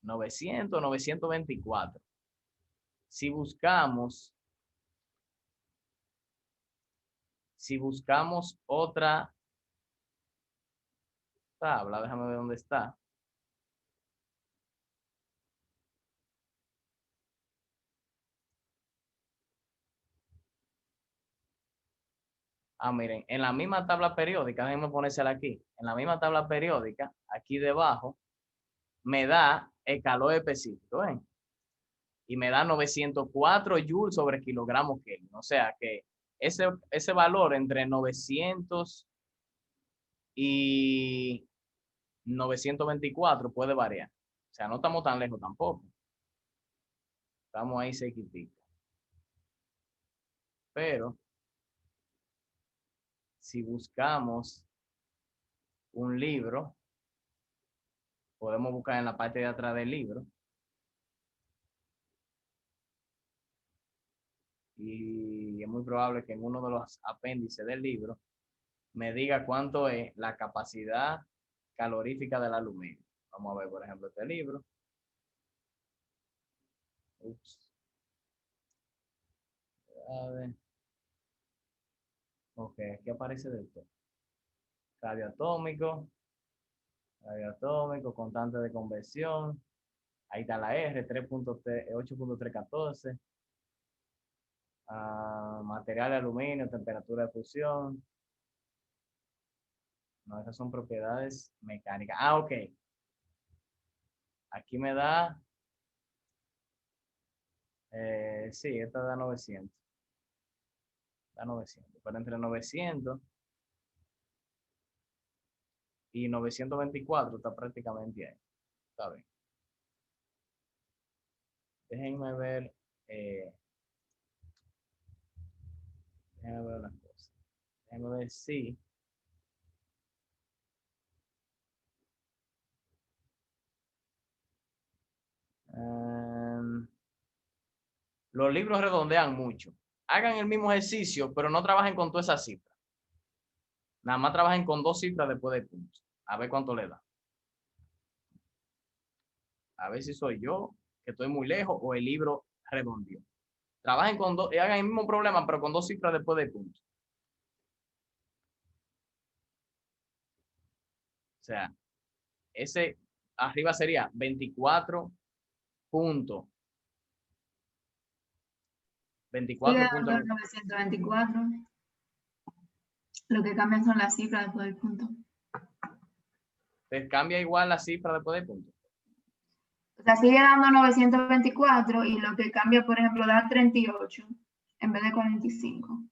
900, 924. Si buscamos otra tabla, déjame ver dónde está. Miren, en la misma tabla periódica, déjenme ponérsela aquí. En la misma tabla periódica, aquí debajo, me da el calor específico, ¿ven? Y me da 904 joules sobre kilogramo Kelvin. O sea que ese valor entre 900 y 924 puede variar. O sea, no estamos tan lejos tampoco. Estamos ahí cerquitita. Pero si buscamos un libro, podemos buscar en la parte de atrás del libro. Y es muy probable que en uno de los apéndices del libro me diga cuánto es la capacidad calorífica del aluminio. Vamos a ver, por ejemplo, este libro. Ups. A ver. Ok, aquí aparece del todo. Radio atómico, constante de conversión. Ahí está la R, 8.314. Material de aluminio, temperatura de fusión. No, esas son propiedades mecánicas. Ok. Aquí me da. Sí, esta da 900. Da 900. Pero entre 900 y 924 está prácticamente ahí. Está bien. Déjenme ver. Déjenme ver una cosa. Déjenme ver si. Los libros redondean mucho. Hagan el mismo ejercicio, pero no trabajen con todas esas cifras. Nada más trabajen con 2 cifras después de puntos. A ver cuánto le da. A ver si soy yo, que estoy muy lejos, o el libro redondeó. Trabajen con dos, hagan el mismo problema, pero con 2 cifras después de puntos. O sea, ese arriba sería 24 puntos. Sigue 24 dando puntos. 924. Lo que cambian son las cifras después del punto. Pues cambia igual la cifra después de puntos. O sea, sigue dando 924 y lo que cambia, por ejemplo, da 38 en vez de 45.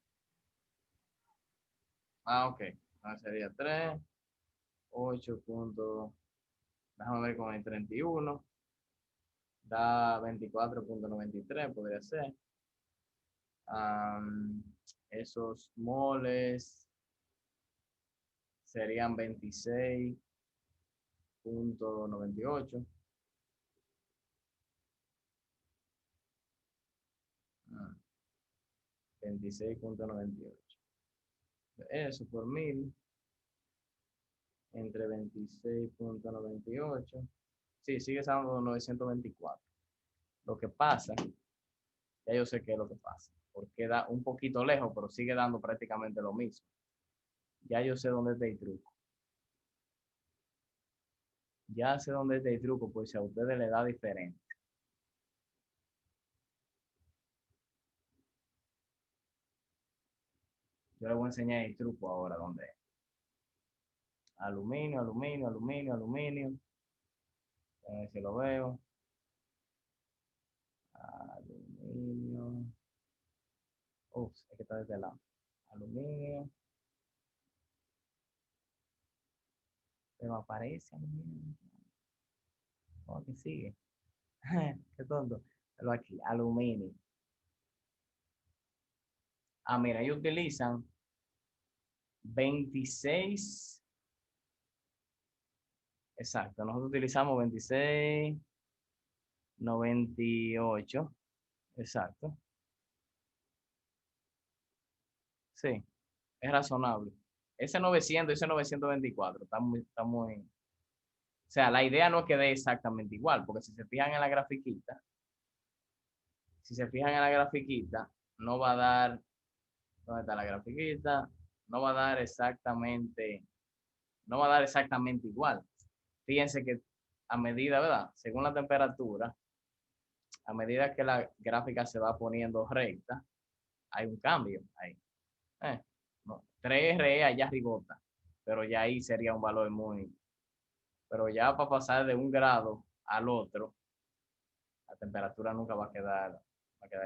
Ok. Sería 3, 8 puntos. Déjame ver con el 31. Da 24.93, podría ser. Esos moles serían 26.98. 26.98. Eso por 1000. Entre 26.98. Sí, sigue siendo 924. Lo que pasa, ya yo sé qué es lo que pasa. Porque da un poquito lejos, pero sigue dando prácticamente lo mismo. Ya yo sé dónde está el truco. Ya sé dónde está el truco, pues si a ustedes le da diferente. Yo les voy a enseñar el truco ahora, donde aluminio, aluminio, aluminio, aluminio. A ver si lo veo. Aluminio. Ups, es que está de este lado. Aluminio. Pero aparece aluminio. ¿Cómo que sigue? Qué tonto. Pero aquí, aluminio. Ah, mira, ellos utilizan 26. Exacto, nosotros utilizamos 2698. Exacto. Sí, es razonable. Ese 900, ese 924, está muy. O sea, la idea no es que dé exactamente igual, porque si se fijan en la grafiquita, no va a dar, ¿dónde está la grafiquita? No va a dar exactamente, no va a dar exactamente igual. Fíjense que a medida, ¿verdad? Según la temperatura, a medida que la gráfica se va poniendo recta, hay un cambio ahí. No, 3R allá arribota, pero ya ahí sería un valor muy. Pero ya para pasar de un grado al otro, la temperatura nunca va a quedar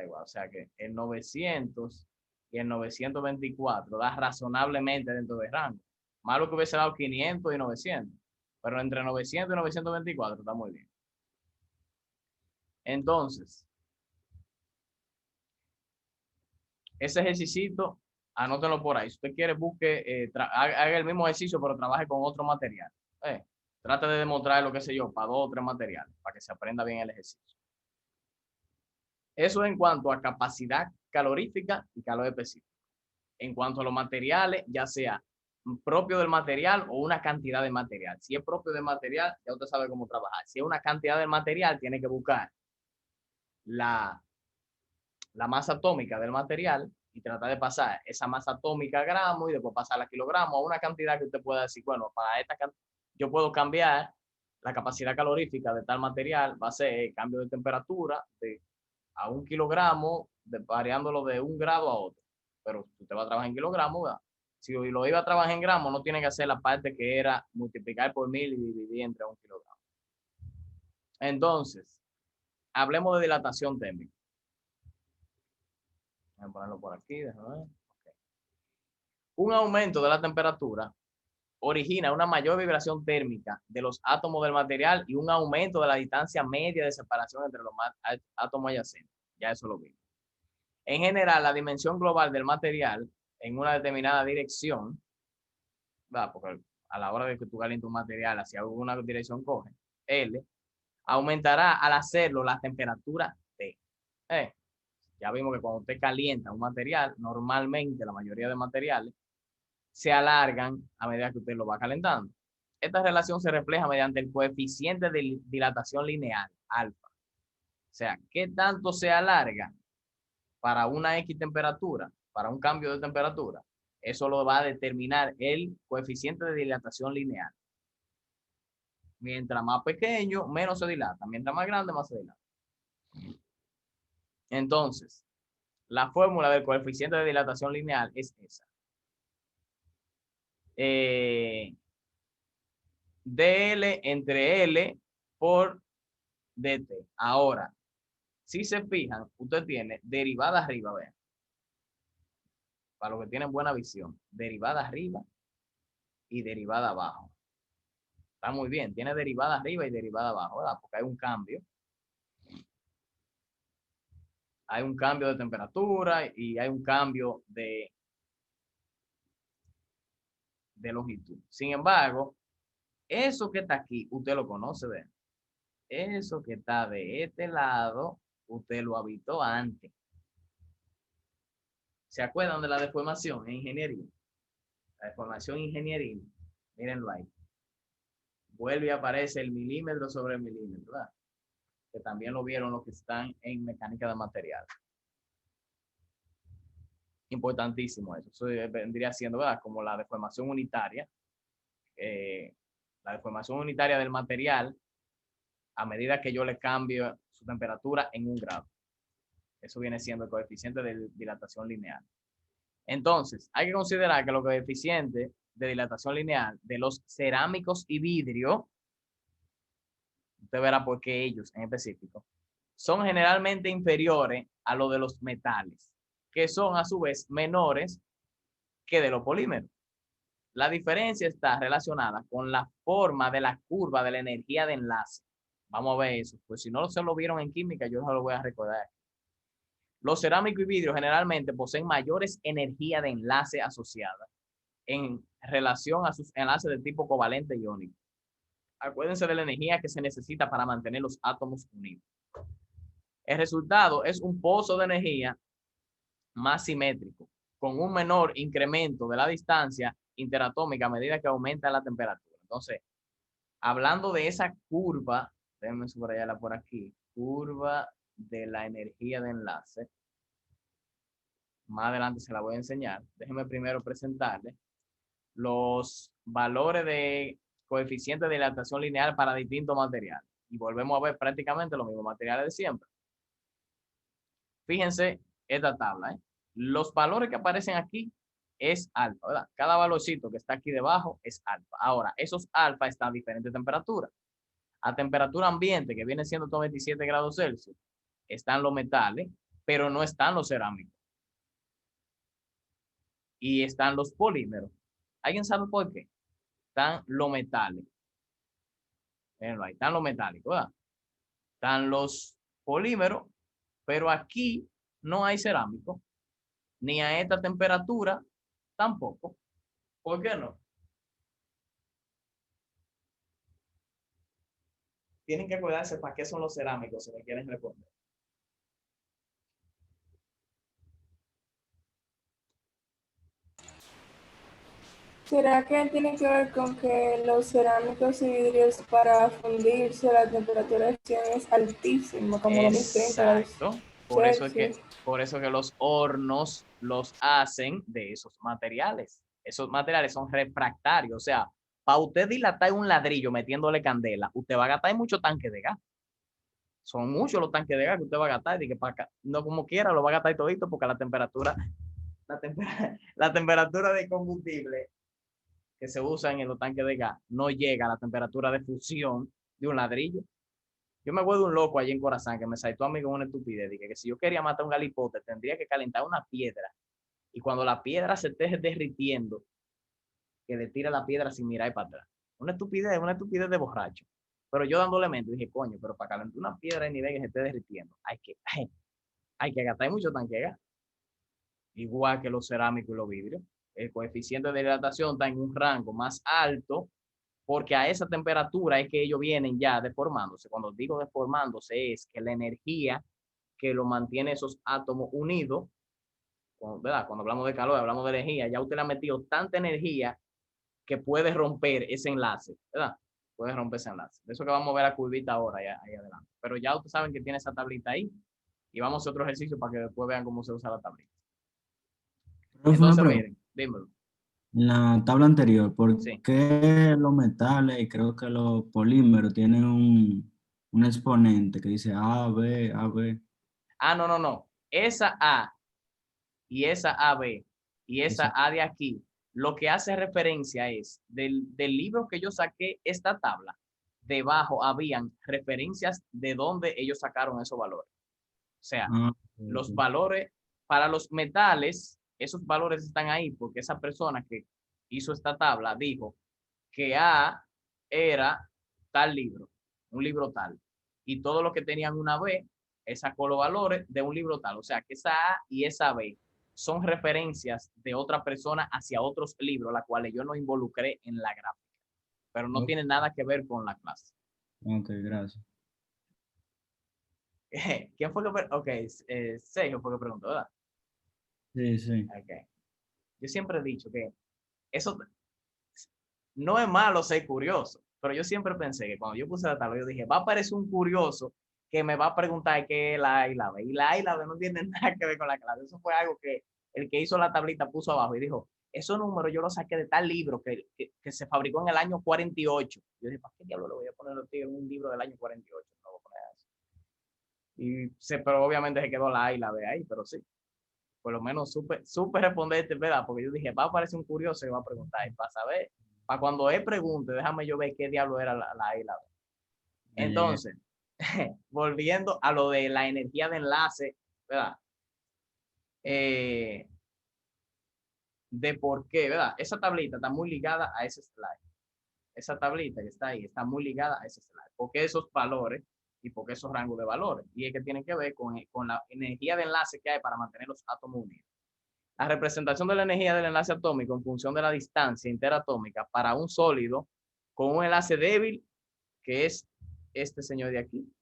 igual. O sea que el 900 y el 924 da razonablemente dentro del rango. Malo que hubiese dado 500 y 900, pero entre 900 y 924 está muy bien. Entonces, ese ejercicio, anótenlo por ahí. Si usted quiere, busque, haga el mismo ejercicio, pero trabaje con otro material. Trate de demostrar lo que sé yo, para 2 o 3 materiales, para que se aprenda bien el ejercicio. Eso en cuanto a capacidad calorífica y calor específico. En cuanto a los materiales, ya sea propio del material o una cantidad de material. Si es propio del material, ya usted sabe cómo trabajar. Si es una cantidad de material, tiene que buscar la masa atómica del material y tratar de pasar esa masa atómica a gramos y después pasarla a kilogramos, a una cantidad que usted pueda decir, bueno, para esta yo puedo cambiar la capacidad calorífica de tal material, va a ser el cambio de temperatura a 1 kilogramo, variándolo de 1 grado a otro. Pero usted va a trabajar en kilogramos, ¿verdad? Si lo iba a trabajar en gramos, no tiene que hacer la parte que era multiplicar por 1000 y dividir entre 1 kilogramo. Entonces, hablemos de dilatación térmica. Voy a ponerlo por aquí, déjame ver. Okay. Un aumento de la temperatura origina una mayor vibración térmica de los átomos del material y un aumento de la distancia media de separación entre los átomos adyacentes. Ya eso lo vimos. En general, la dimensión global del material en una determinada dirección, ¿verdad? Porque a la hora de que tú calientes un material hacia alguna dirección coge, L, aumentará al hacerlo la temperatura T. Ya vimos que cuando usted calienta un material, normalmente la mayoría de materiales se alargan a medida que usted lo va calentando. Esta relación se refleja mediante el coeficiente de dilatación lineal, alfa. O sea, ¿qué tanto se alarga para una X temperatura, para un cambio de temperatura? Eso lo va a determinar el coeficiente de dilatación lineal. Mientras más pequeño, menos se dilata. Mientras más grande, más se dilata. Entonces, la fórmula del coeficiente de dilatación lineal es esa. dl entre L por dt. Ahora, si se fijan, usted tiene derivada arriba, vean. Para los que tienen buena visión, derivada arriba y derivada abajo. Está muy bien, tiene derivada arriba y derivada abajo, ¿verdad? Porque hay un cambio. Hay un cambio de temperatura y hay un cambio de longitud. Sin embargo, eso que está aquí, usted lo conoce, ¿ven? Eso que está de este lado, usted lo habitó antes. ¿Se acuerdan de la deformación en ingeniería? La deformación ingenieril, mírenlo ahí. Vuelve y aparece el milímetro sobre el milímetro, ¿verdad? Que también lo vieron los que están en mecánica de material. Importantísimo eso. Eso vendría siendo, ¿verdad? Como la deformación unitaria. La deformación unitaria del material a medida que yo le cambio su temperatura en 1 grado. Eso viene siendo el coeficiente de dilatación lineal. Entonces, hay que considerar que los coeficientes de dilatación lineal de los cerámicos y vidrio, usted verá por qué ellos en específico, son generalmente inferiores a los de los metales, que son a su vez menores que de los polímeros. La diferencia está relacionada con la forma de la curva de la energía de enlace Vamos a ver eso. Pues si no se lo vieron en química, yo se lo voy a recordar. Los cerámicos y vidrios generalmente poseen mayores energía de enlace asociada en relación a sus enlaces de tipo covalente iónico. Acuérdense de la energía que se necesita para mantener los átomos unidos. El resultado es un pozo de energía más simétrico, con un menor incremento de la distancia interatómica a medida que aumenta la temperatura. Entonces, hablando de esa curva, déjenme subrayarla por aquí, curva de la energía de enlace. Más adelante se la voy a enseñar. Déjenme primero presentarle los valores de coeficiente de dilatación lineal para distintos materiales. Y volvemos a ver prácticamente los mismos materiales de siempre. Fíjense esta tabla. Los valores que aparecen aquí es alfa, ¿verdad? Cada valorcito que está aquí debajo es alfa. Ahora, esos alfa están a diferentes temperaturas. A temperatura ambiente, que viene siendo 27 grados Celsius, están los metales, pero no están los cerámicos. Y están los polímeros. ¿Alguien sabe por qué? Están los metales. Mírenlo ahí, están los metálicos, ¿verdad? Están los polímeros, pero aquí no hay cerámico, ni a esta temperatura tampoco. ¿Por qué no? Tienen que acordarse para qué son los cerámicos, si me quieren responder. ¿Será que tiene que ver con que los cerámicos y vidrios para fundirse la temperatura de fusión es altísima, como 2030 grados Exacto. Celsius? Por eso que los hornos los hacen de esos materiales. Esos materiales son refractarios. O sea, para usted dilatar un ladrillo metiéndole candela, usted va a gastar mucho tanque de gas. Son muchos los tanques de gas que usted va a gastar y que para no como quiera lo va a gastar todito porque la temperatura de combustible que se usa en los tanques de gas no llega a la temperatura de fusión de un ladrillo. Yo me acuerdo de un loco allí en Corazán que me saltó a mí con una estupidez. Dije que si yo quería matar un galipote, tendría que calentar una piedra. Y cuando la piedra se esté derritiendo, que le tire la piedra sin mirar para atrás. Una estupidez de borracho. Pero yo dándole mente, dije, coño, pero para calentar una piedra de nivel que se esté derritiendo, hay que gastar mucho tanque de gas. Igual que los cerámicos y los vidrios. El coeficiente de hidratación está en un rango más alto porque a esa temperatura es que ellos vienen ya deformándose. Cuando digo deformándose es que la energía que lo mantiene esos átomos unidos, ¿verdad? Cuando hablamos de calor, hablamos de energía, ya usted le ha metido tanta energía que puede romper ese enlace, ¿verdad? Puede romper ese enlace. De eso que vamos a ver la curvita ahora, ahí adelante. Pero ya ustedes saben que tiene esa tablita ahí y vamos a hacer otro ejercicio para que después vean cómo se usa la tablita. Profe, una Entonces, pregunta. miren, dímelo. En la tabla anterior, ¿por Sí. qué los metales y creo que los polímeros tienen un exponente que dice A, B, A, B? Ah, no. Esa A y esa AB y esa Esa- A de aquí, lo que hace referencia es del libro que yo saqué esta tabla, debajo habían referencias de dónde ellos sacaron esos valores. O sea, ah, los ok. valores para los metales, esos valores están ahí porque esa persona que hizo esta tabla dijo que A era tal libro, un libro tal. Y todo lo que tenían una B, sacó los valores de un libro tal. O sea, que esa A y esa B son referencias de otra persona hacia otros libros, las cuales yo no involucré en la gráfica, pero no Ok, tiene nada que ver con la clase. ok, gracias. ¿Quién fue que ok, Sergio fue que preguntó, ¿verdad? Sí, sí. Okay. Yo siempre he dicho que eso no es malo ser curioso, pero yo siempre pensé que cuando yo puse la tabla, yo dije, va a aparecer un curioso que me va a preguntar qué es la A y la B. Y la A y la B no tienen nada que ver con la clase. Eso fue algo que el que hizo la tablita puso abajo y dijo, esos números yo los saqué de tal libro que se fabricó en el año 48. Yo dije, ¿para qué diablo lo voy a poner en un libro del año 48? No voy a poner eso. Pero obviamente se quedó la A y la B ahí, pero sí. Por lo menos supe responderte, ¿verdad? Porque yo dije, va a aparecer un curioso y va a preguntar. Y para saber, para cuando él pregunte, déjame yo ver qué diablo era la A y la B. Ya llegué. Entonces, volviendo a lo de la energía de enlace, ¿verdad? De por qué, ¿verdad? Esa tablita está muy ligada a ese slide. esa tablita que está ahí está muy ligada a ese slide. ¿Por qué esos valores y por qué esos rangos de valores? Y es que tienen que ver con la energía de enlace que hay para mantener los átomos unidos. La representación de la energía del enlace atómico en función de la distancia interatómica para un sólido con un enlace débil, que es este señor de aquí,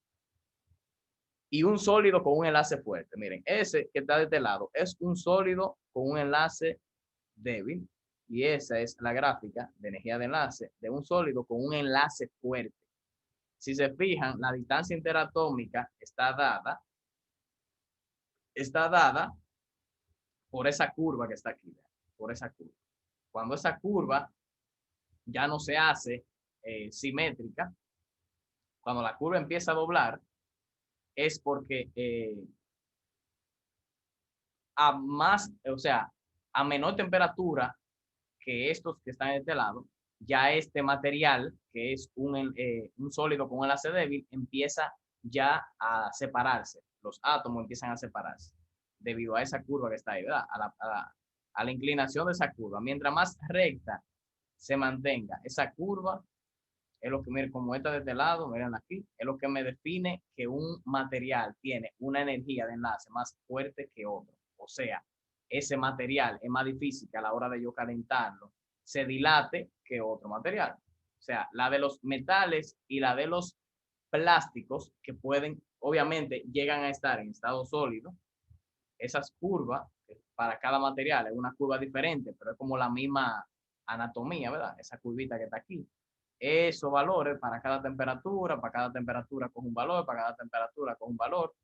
y un sólido con un enlace fuerte. Miren, ese que está de este lado es un sólido con un enlace débil, y esa es la gráfica de energía de enlace de un sólido con un enlace fuerte. Si se fijan, la distancia interatómica está dada por esa curva que está aquí, por esa curva. Cuando esa curva ya no se hace simétrica, cuando la curva empieza a doblar, es porque a menor temperatura que estos que están de este lado, ya este material, que es un sólido con un enlace débil, empieza ya a separarse. Los átomos empiezan a separarse debido a esa curva que está ahí, ¿verdad? A la inclinación de esa curva. Mientras más recta se mantenga esa curva, es lo que, miren, como esta de este lado, miren aquí, es lo que me define que un material tiene una energía de enlace más fuerte que otro. O sea, ese material es más difícil que a la hora de yo calentarlo se dilate que otro material. O sea, la de los metales y la de los plásticos, que pueden, obviamente, llegan a estar en estado sólido, esas curvas, para cada material es una curva diferente, pero es como la misma anatomía, ¿verdad? Esa curvita que está aquí. Esos valores para cada temperatura coge un valor, para cada temperatura coge un valor,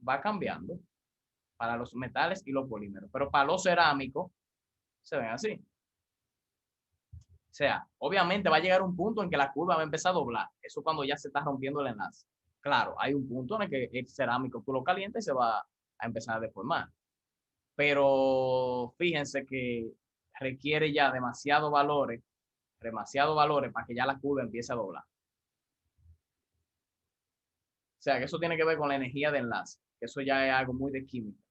va cambiando para los metales y los polímeros, pero para los cerámicos se ven así. O sea, obviamente va a llegar un punto en que la curva va a empezar a doblar. Eso cuando ya se está rompiendo el enlace. Claro, hay un punto en el que el cerámico tú lo calientas y se va a empezar a deformar. Pero fíjense que requiere ya demasiados valores para que ya la curva empiece a doblar. O sea, que eso tiene que ver con la energía de enlace, que eso ya es algo muy de química.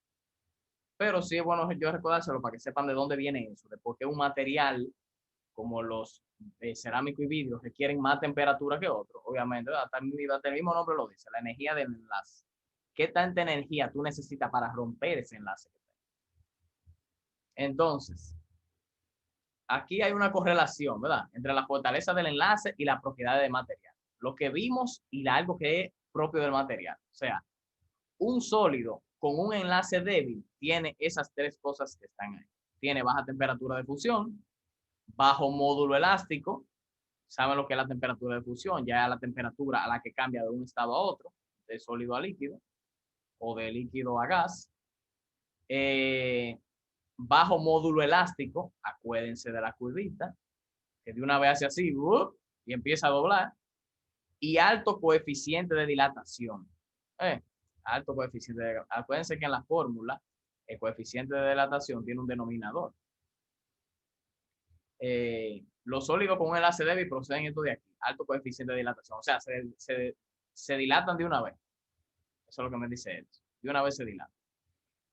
Pero sí es bueno yo recordárselo para que sepan de dónde viene eso, de por qué un material como los cerámico y vidrio requieren más temperatura que otros, obviamente, hasta el mismo nombre lo dice, la energía del enlace. ¿Qué tanta energía tú necesitas para romper ese enlace? Entonces, aquí hay una correlación, ¿verdad? Entre la fortaleza del enlace y la propiedad del material. Lo que vimos y algo que es propio del material. O sea, un sólido con un enlace débil tiene esas tres cosas que están ahí. Tiene baja temperatura de fusión, bajo módulo elástico. ¿Saben lo que es la temperatura de fusión? Ya es la temperatura a la que cambia de un estado a otro, de sólido a líquido o de líquido a gas. Bajo módulo elástico, acuérdense de la curvita, que de una vez hace así y empieza a doblar. Y alto coeficiente de dilatación. Alto coeficiente de, acuérdense que en la fórmula el coeficiente de dilatación tiene un denominador. Los sólidos con un enlace débil proceden esto de aquí, alto coeficiente de dilatación, o sea, se dilatan de una vez. Eso es lo que me dice esto, de una vez se dilatan.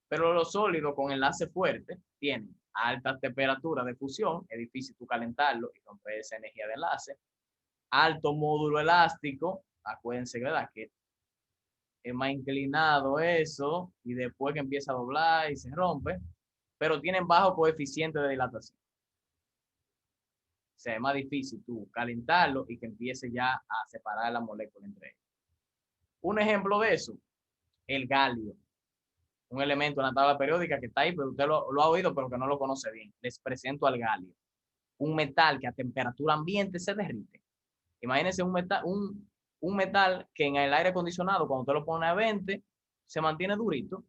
Pero los sólidos con enlace fuerte tienen alta temperatura de fusión, es difícil tú calentarlo y romper esa energía de enlace. Alto módulo elástico, acuérdense, ¿verdad? Que es más inclinado eso, y después que empieza a doblar y se rompe, pero tienen bajo coeficiente de dilatación. O sea, es más difícil tú calentarlo y que empiece ya a separar la molécula entre ellos. Un ejemplo de eso, el galio. Un elemento en la tabla periódica que está ahí, pero usted lo ha oído, pero que no lo conoce bien. Les presento al galio. Un metal que a temperatura ambiente se derrite. Imagínense un metal que en el aire acondicionado, cuando usted lo pone a 20, se mantiene durito,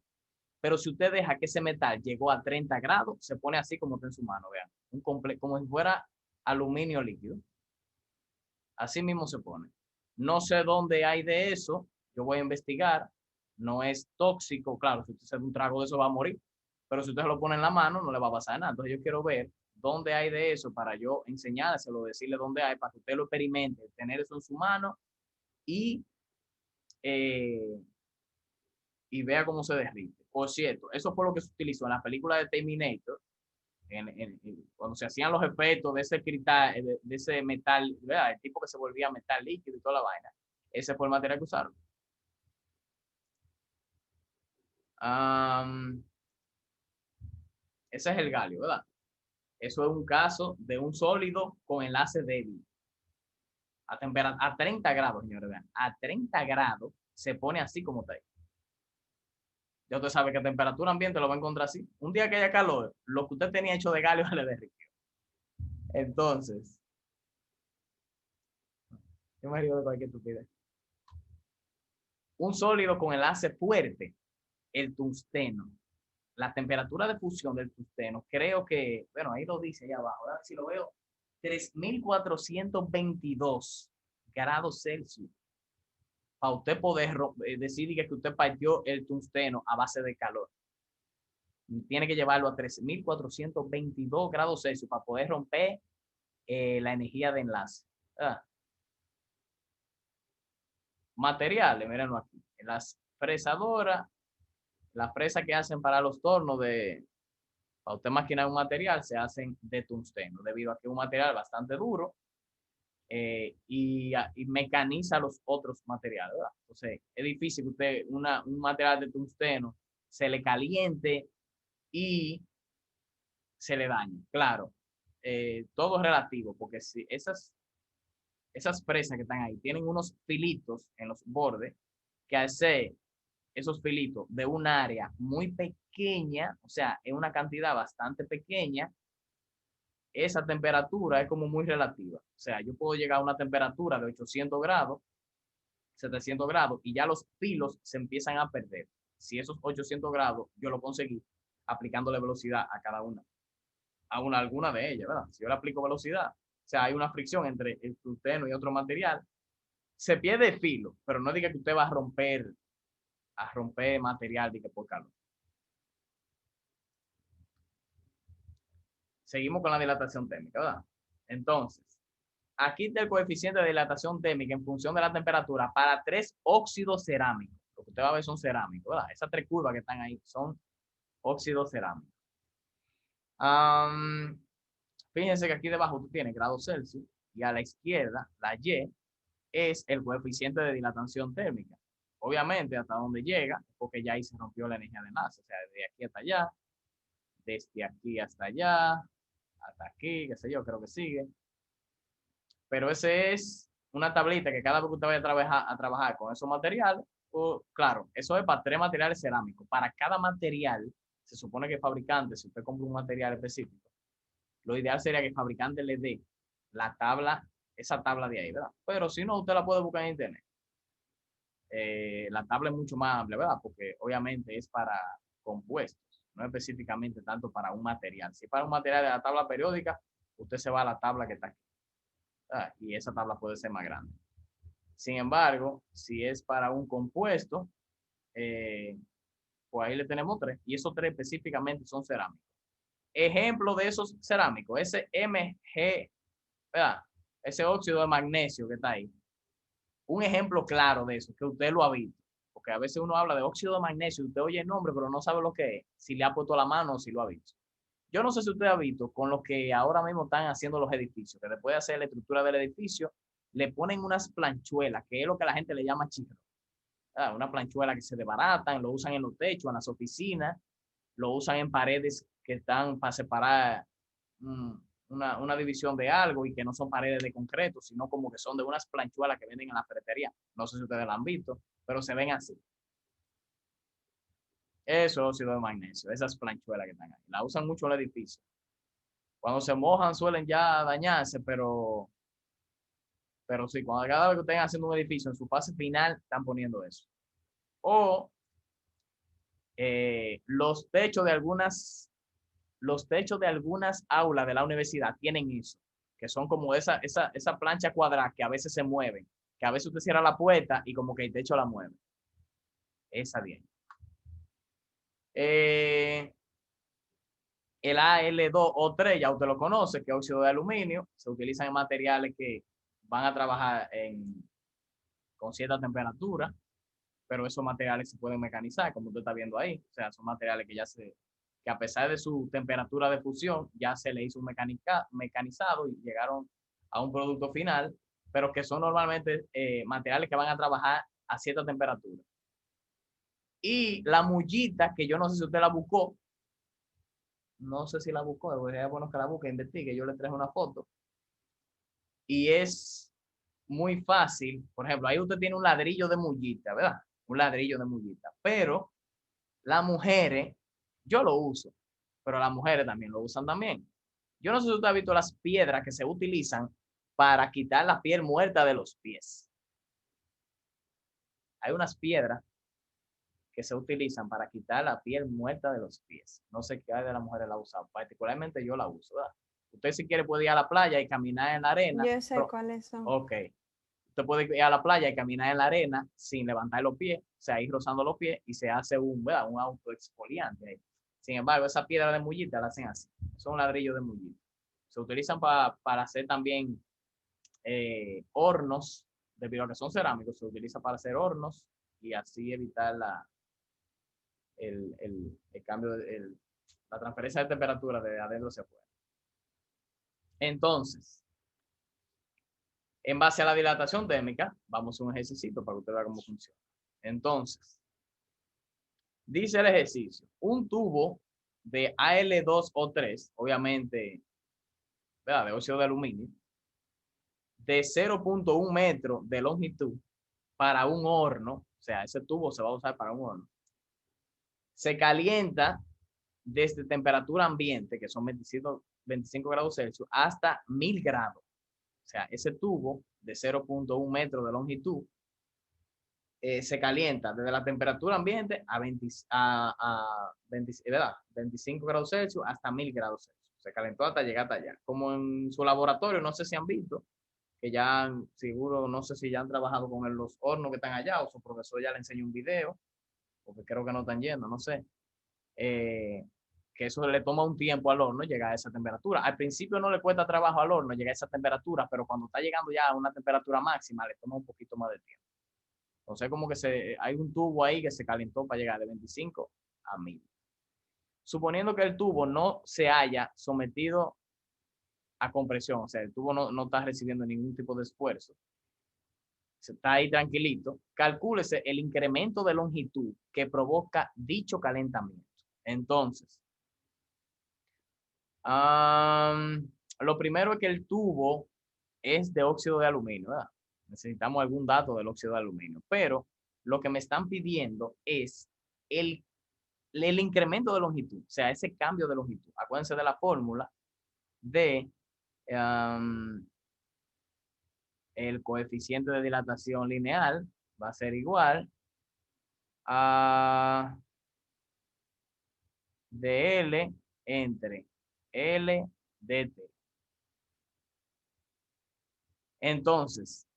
pero si usted deja que ese metal llegó a 30 grados, se pone así como está en su mano, vean, como si fuera aluminio líquido. Así mismo se pone. No sé dónde hay de eso, yo voy a investigar, no es tóxico, claro, si usted se da un trago de eso va a morir, pero si usted se lo pone en la mano no le va a pasar nada. Entonces yo quiero ver dónde hay de eso para yo enseñárselo, decirle dónde hay, para que usted lo experimente, tener eso en su mano y, y vea cómo se derrite. Por cierto, eso fue lo que se utilizó en la película de Terminator, cuando se hacían los efectos de ese cristal, de ese metal, ¿verdad? El tipo que se volvía metal líquido y toda la vaina. Ese fue el material que usaron. Ese es el galio, ¿verdad? Eso es un caso de un sólido con enlace débil. A 30 grados, señores, vean. A 30 grados se pone así como está ahí. Ya usted sabe que a temperatura ambiente lo va a encontrar así. Un día que haya calor, lo que usted tenía hecho de galio se le derritió. Entonces, yo me río de cualquier estupidez. Un sólido con enlace fuerte, el tungsteno. La temperatura de fusión del tungsteno, creo que, bueno, ahí lo dice ahí abajo, ¿verdad? Si lo veo, 3422 grados Celsius. Para usted poder decir que usted partió el tungsteno a base de calor. Tiene que llevarlo a 3422 grados Celsius para poder romper la energía de enlace. Materiales, mírenlo aquí. Las fresadoras, las fresas que hacen para los tornos para usted maquinar un material, se hacen de tungsteno, debido a que es un material bastante duro y mecaniza los otros materiales, ¿verdad? Entonces, es difícil que usted, un material de tungsteno se le caliente y se le dañe. Claro, todo es relativo, porque si esas fresas que están ahí tienen unos filitos en los bordes que al ser esos filitos de un área muy pequeña, o sea, en una cantidad bastante pequeña, esa temperatura es como muy relativa. O sea, yo puedo llegar a una temperatura de 800 grados, 700 grados, y ya los filos se empiezan a perder. Si esos 800 grados yo lo conseguí aplicándole velocidad a cada una, alguna de ellas, ¿verdad? Si yo le aplico velocidad, o sea, hay una fricción entre el tungsteno y otro material, se pierde filo, pero no diga que usted va a romper material de que por calor. Seguimos con la dilatación térmica, ¿verdad? Entonces, aquí está el coeficiente de dilatación térmica en función de la temperatura para 3 óxidos cerámicos. Lo que usted va a ver son cerámicos, ¿verdad? Esas 3 curvas que están ahí son óxidos cerámicos. Fíjense que aquí debajo tú tienes grados Celsius y a la izquierda, la Y, es el coeficiente de dilatación térmica. Obviamente, hasta donde llega, porque ya ahí se rompió la energía de enlace, o sea, desde aquí hasta allá, desde aquí hasta allá, hasta aquí, qué sé yo, creo que sigue. Pero ese es una tablita que cada vez que usted vaya a trabajar con esos materiales, claro, eso es para 3 materiales cerámicos. Para cada material, se supone que el fabricante, si usted compra un material específico, lo ideal sería que el fabricante le dé la tabla, esa tabla de ahí, ¿verdad? Pero si no, usted la puede buscar en internet. La tabla es mucho más amplia, ¿verdad? Porque obviamente es para compuestos, no específicamente tanto para un material. Si para un material de la tabla periódica, usted se va a la tabla que está aquí. Y esa tabla puede ser más grande. Sin embargo, si es para un compuesto, pues ahí le tenemos 3. Y esos 3 específicamente son cerámicos. Ejemplo de esos cerámicos, ese Mg, ¿verdad? Ese óxido de magnesio que está ahí. Un ejemplo claro de eso, que usted lo ha visto. Porque a veces uno habla de óxido de magnesio, usted oye el nombre, pero no sabe lo que es, si le ha puesto la mano o si lo ha visto. Yo no sé si usted ha visto con lo que ahora mismo están haciendo los edificios, que después de hacer la estructura del edificio, le ponen unas planchuelas, que es lo que la gente le llama chicro. Una planchuela que se desbaratan, lo usan en los techos, en las oficinas, lo usan en paredes que están para separar una división de algo y que no son paredes de concreto, sino como que son de unas planchuelas que venden en la ferretería. No sé si ustedes la han visto, pero se ven así. Eso es óxido de magnesio, esas planchuelas que están ahí. La usan mucho en el edificio. Cuando se mojan suelen ya dañarse, pero sí, cuando cada vez que estén haciendo un edificio en su fase final, están poniendo eso. O los techos de algunas aulas de la universidad tienen eso, que son como esa plancha cuadrada que a veces se mueven, que a veces usted cierra la puerta y como que el techo la mueve. Esa bien. El Al2O3, ya usted lo conoce, que es óxido de aluminio, se utilizan en materiales que van a trabajar con cierta temperatura, pero esos materiales se pueden mecanizar, como usted está viendo ahí. O sea, son materiales que ya que a pesar de su temperatura de fusión, ya se le hizo un mecanizado y llegaron a un producto final, pero que son normalmente materiales que van a trabajar a cierta temperatura. Y la mullita, que yo no sé si usted la buscó, no sé si la buscó, es bueno que la busque, investigue, yo le traje una foto. Y es muy fácil, por ejemplo, ahí usted tiene un ladrillo de mullita, ¿verdad? Un ladrillo de mullita, pero las mujeres, yo lo uso, pero las mujeres también lo usan también. Yo no sé si usted ha visto las piedras que se utilizan para quitar la piel muerta de los pies. Hay unas piedras que se utilizan para quitar la piel muerta de los pies. No sé qué hay de las mujeres la usan, particularmente yo la uso, ¿verdad? Usted si quiere puede ir a la playa y caminar en la arena. Yo sé cuáles son. Ok. Usted puede ir a la playa y caminar en la arena sin levantar los pies, o sea, ir rozando los pies y se hace ¿verdad? Un autoexfoliante. Sin embargo, esa piedra de mullita la hacen así. Son ladrillos de mullita. Se utilizan para hacer también hornos, debido a que son cerámicos, se utiliza para hacer hornos y así evitar el cambio, la transferencia de temperatura de adentro hacia afuera. Entonces, en base a la dilatación térmica, vamos a un ejercicio para que usted vea cómo funciona. Entonces, dice el ejercicio, un tubo de Al2O3, obviamente, ¿verdad? De óxido de aluminio, de 0.1 metro de longitud para un horno, o sea, ese tubo se va a usar para un horno, se calienta desde temperatura ambiente, que son 25 grados Celsius, hasta 1000 grados. O sea, ese tubo de 0.1 metro de longitud se calienta desde la temperatura ambiente a 25 grados Celsius hasta 1000 grados Celsius. Se calentó hasta llegar hasta allá. Como en su laboratorio, no sé si han visto, que ya seguro, no sé si ya han trabajado con los hornos que están allá o su profesor ya le enseñó un video, porque creo que no están yendo, no sé. Que eso le toma un tiempo al horno llegar a esa temperatura. Al principio no le cuesta trabajo al horno llegar a esa temperatura, pero cuando está llegando ya a una temperatura máxima le toma un poquito más de tiempo. Entonces como que hay un tubo ahí que se calentó para llegar de 25 a 1000. Suponiendo que el tubo no se haya sometido a compresión, o sea, el tubo no está recibiendo ningún tipo de esfuerzo, se está ahí tranquilito, calcúlese el incremento de longitud que provoca dicho calentamiento. Entonces, lo primero es que el tubo es de óxido de aluminio, ¿verdad? Necesitamos algún dato del óxido de aluminio, pero lo que me están pidiendo es el incremento de longitud, o sea, ese cambio de longitud. Acuérdense de la fórmula de el coeficiente de dilatación lineal va a ser igual a dL entre L dt. Entonces,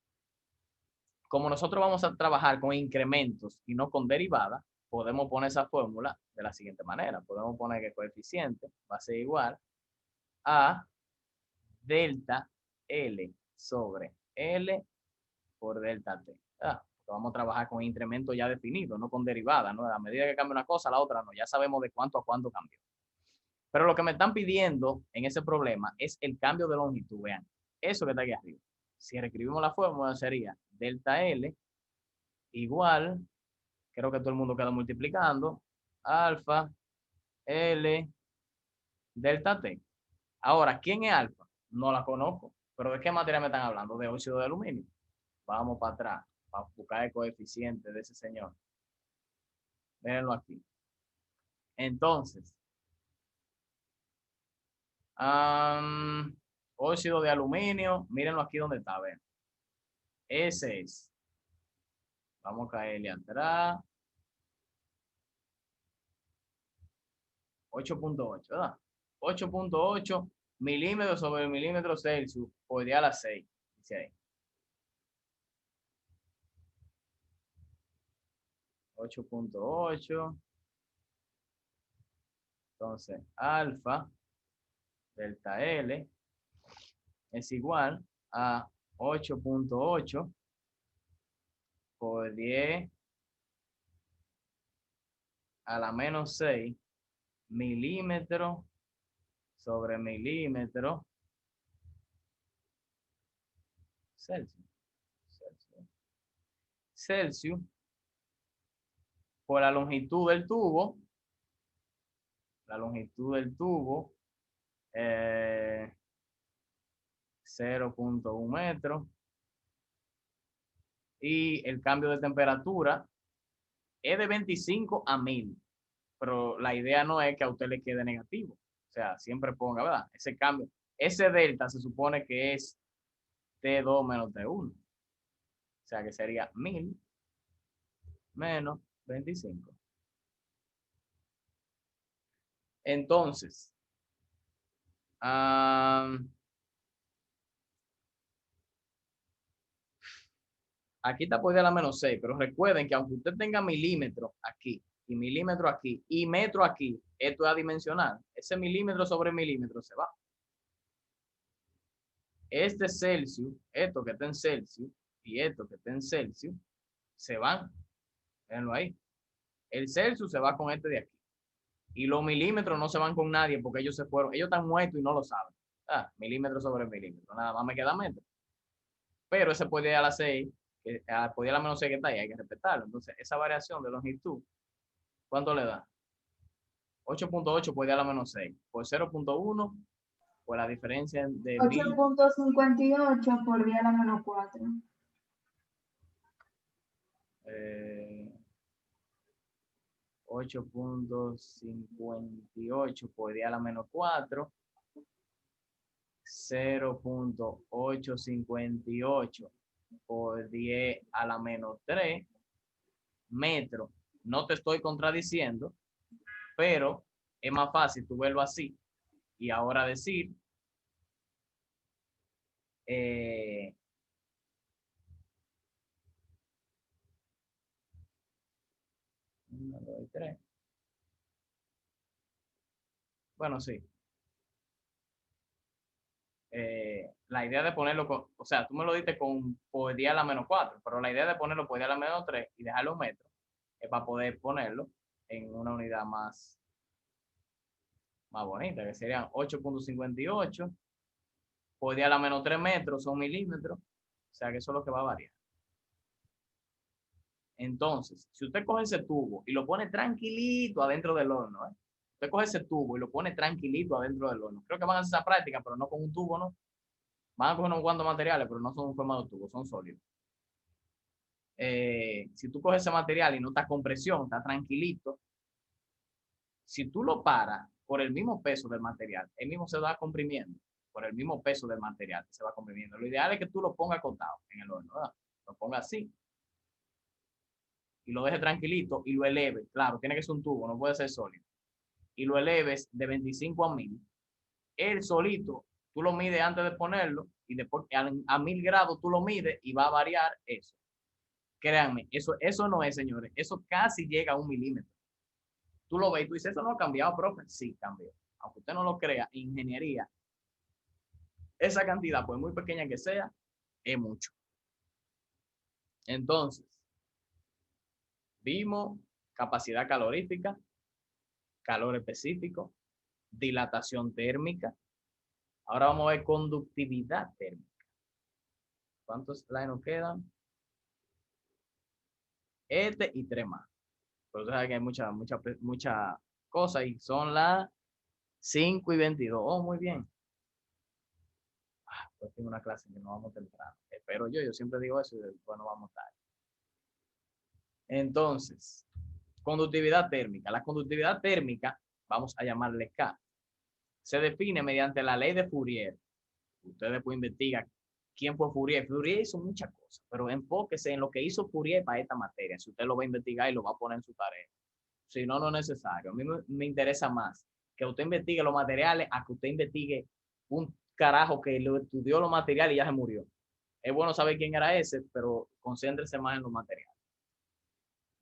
como nosotros vamos a trabajar con incrementos y no con derivadas, podemos poner esa fórmula de la siguiente manera. Podemos poner que el coeficiente va a ser igual a delta L sobre L por delta T. Vamos a trabajar con incrementos ya definidos, no con derivadas, ¿no? A medida que cambia una cosa, la otra no. Ya sabemos de cuánto a cuánto cambió. Pero lo que me están pidiendo en ese problema es el cambio de longitud. Vean, eso que está aquí arriba. Si reescribimos la fórmula sería delta L igual, creo que todo el mundo queda multiplicando, alfa L delta T. Ahora, ¿quién es alfa? No la conozco. ¿Pero de qué materia me están hablando? De óxido de aluminio. Vamos para atrás, para buscar el coeficiente de ese señor. Mírenlo aquí. Entonces, óxido de aluminio, mírenlo aquí donde está, ven. Ese es. Vamos a caerle atrás. 8.8, ¿verdad? 8.8 milímetros sobre milímetros Celsius por día a las 6. Dice ahí. 8.8. Entonces, alfa delta L es igual a 8.8 por 10 a la menos 6 milímetro sobre milímetro Celsius. Celsius por la longitud del tubo. La longitud del tubo, 0.1 metro. Y el cambio de temperatura es de 25 a 1000. Pero la idea no es que a usted le quede negativo. O sea, siempre ponga, ¿verdad? Ese cambio, ese delta se supone que es T2 menos T1. O sea, que sería 1000 menos 25. Entonces, aquí está por la menos 6, pero recuerden que aunque usted tenga milímetros aquí y milímetro aquí y metro aquí, esto es adimensional. Ese milímetro sobre milímetro se va. Este Celsius, esto que está en Celsius y esto que está en Celsius, se van. Véanlo ahí. El Celsius se va con este de aquí. Y los milímetros no se van con nadie porque ellos se fueron. Ellos están muertos y no lo saben. Milímetro sobre milímetro. Nada más me queda metro. Pero ese puede ir a la 6, puede ir a la menos 6 que está ahí, hay que respetarlo. Entonces, esa variación de longitud, ¿cuánto le da? 8.8 puede ir a la menos 6. Por 0.1, pues la diferencia de 8.58 por 10 a la menos 4. 8.58 por 10 a la menos 4. 0.858 por 10 a la menos 3 metros. No te estoy contradiciendo, pero es más fácil tú verlo así y ahora decir 1, 2, 3. Bueno, sí. La idea de ponerlo, o sea, tú me lo diste con por 10 a la menos 4, pero la idea de ponerlo por 10 a la menos 3 y dejarlo metros es para poder ponerlo en una unidad más bonita, que serían 8.58 por 10 a la menos 3 metros, son milímetros, o sea que eso es lo que va a variar. Entonces, si usted coge ese tubo y lo pone tranquilito adentro del horno, usted coge ese tubo y lo pone tranquilito adentro del horno. Creo que van a hacer esa práctica, pero no con un tubo, ¿no? Van a coger unos cuantos materiales, pero no son un formato de tubo, son sólidos. Si tú coges ese material y no está con presión, está tranquilito, si tú lo paras por el mismo peso del material, él mismo se va comprimiendo, por el mismo peso del material se va comprimiendo. Lo ideal es que tú lo pongas acotado en el horno, ¿verdad? Lo pongas así y lo dejes tranquilito y lo eleves. Claro, tiene que ser un tubo, no puede ser sólido. Y lo eleves de 25 a 1000. Él solito, tú lo mides antes de ponerlo y después a 1000 grados tú lo mides y va a variar eso. Créanme, eso no es, señores, eso casi llega a 1 milímetro. Tú lo ves y tú dices, eso no ha cambiado, profe. Sí, cambió. Aunque usted no lo crea, ingeniería, esa cantidad, pues muy pequeña que sea, es mucho. Entonces, vimos capacidad calorífica, calor específico, dilatación térmica. Ahora vamos a ver conductividad térmica. ¿Cuántos slides nos quedan? Este y 3 más. Pero usted sabe que hay mucha cosa y son las 5:22. Oh, muy bien. Pues tengo una clase que no vamos temprano. Espero yo siempre digo eso y después no vamos tarde. Entonces, conductividad térmica. La conductividad térmica, vamos a llamarle K, se define mediante la ley de Fourier. Ustedes después investigan quién fue Fourier. Fourier hizo muchas cosas, pero enfóquese en lo que hizo Fourier para esta materia. Si usted lo va a investigar y lo va a poner en su tarea. Si no, no es necesario. A mí me interesa más que usted investigue los materiales a que usted investigue un carajo que lo estudió los materiales y ya se murió. Es bueno saber quién era ese, pero concéntrese más en los materiales.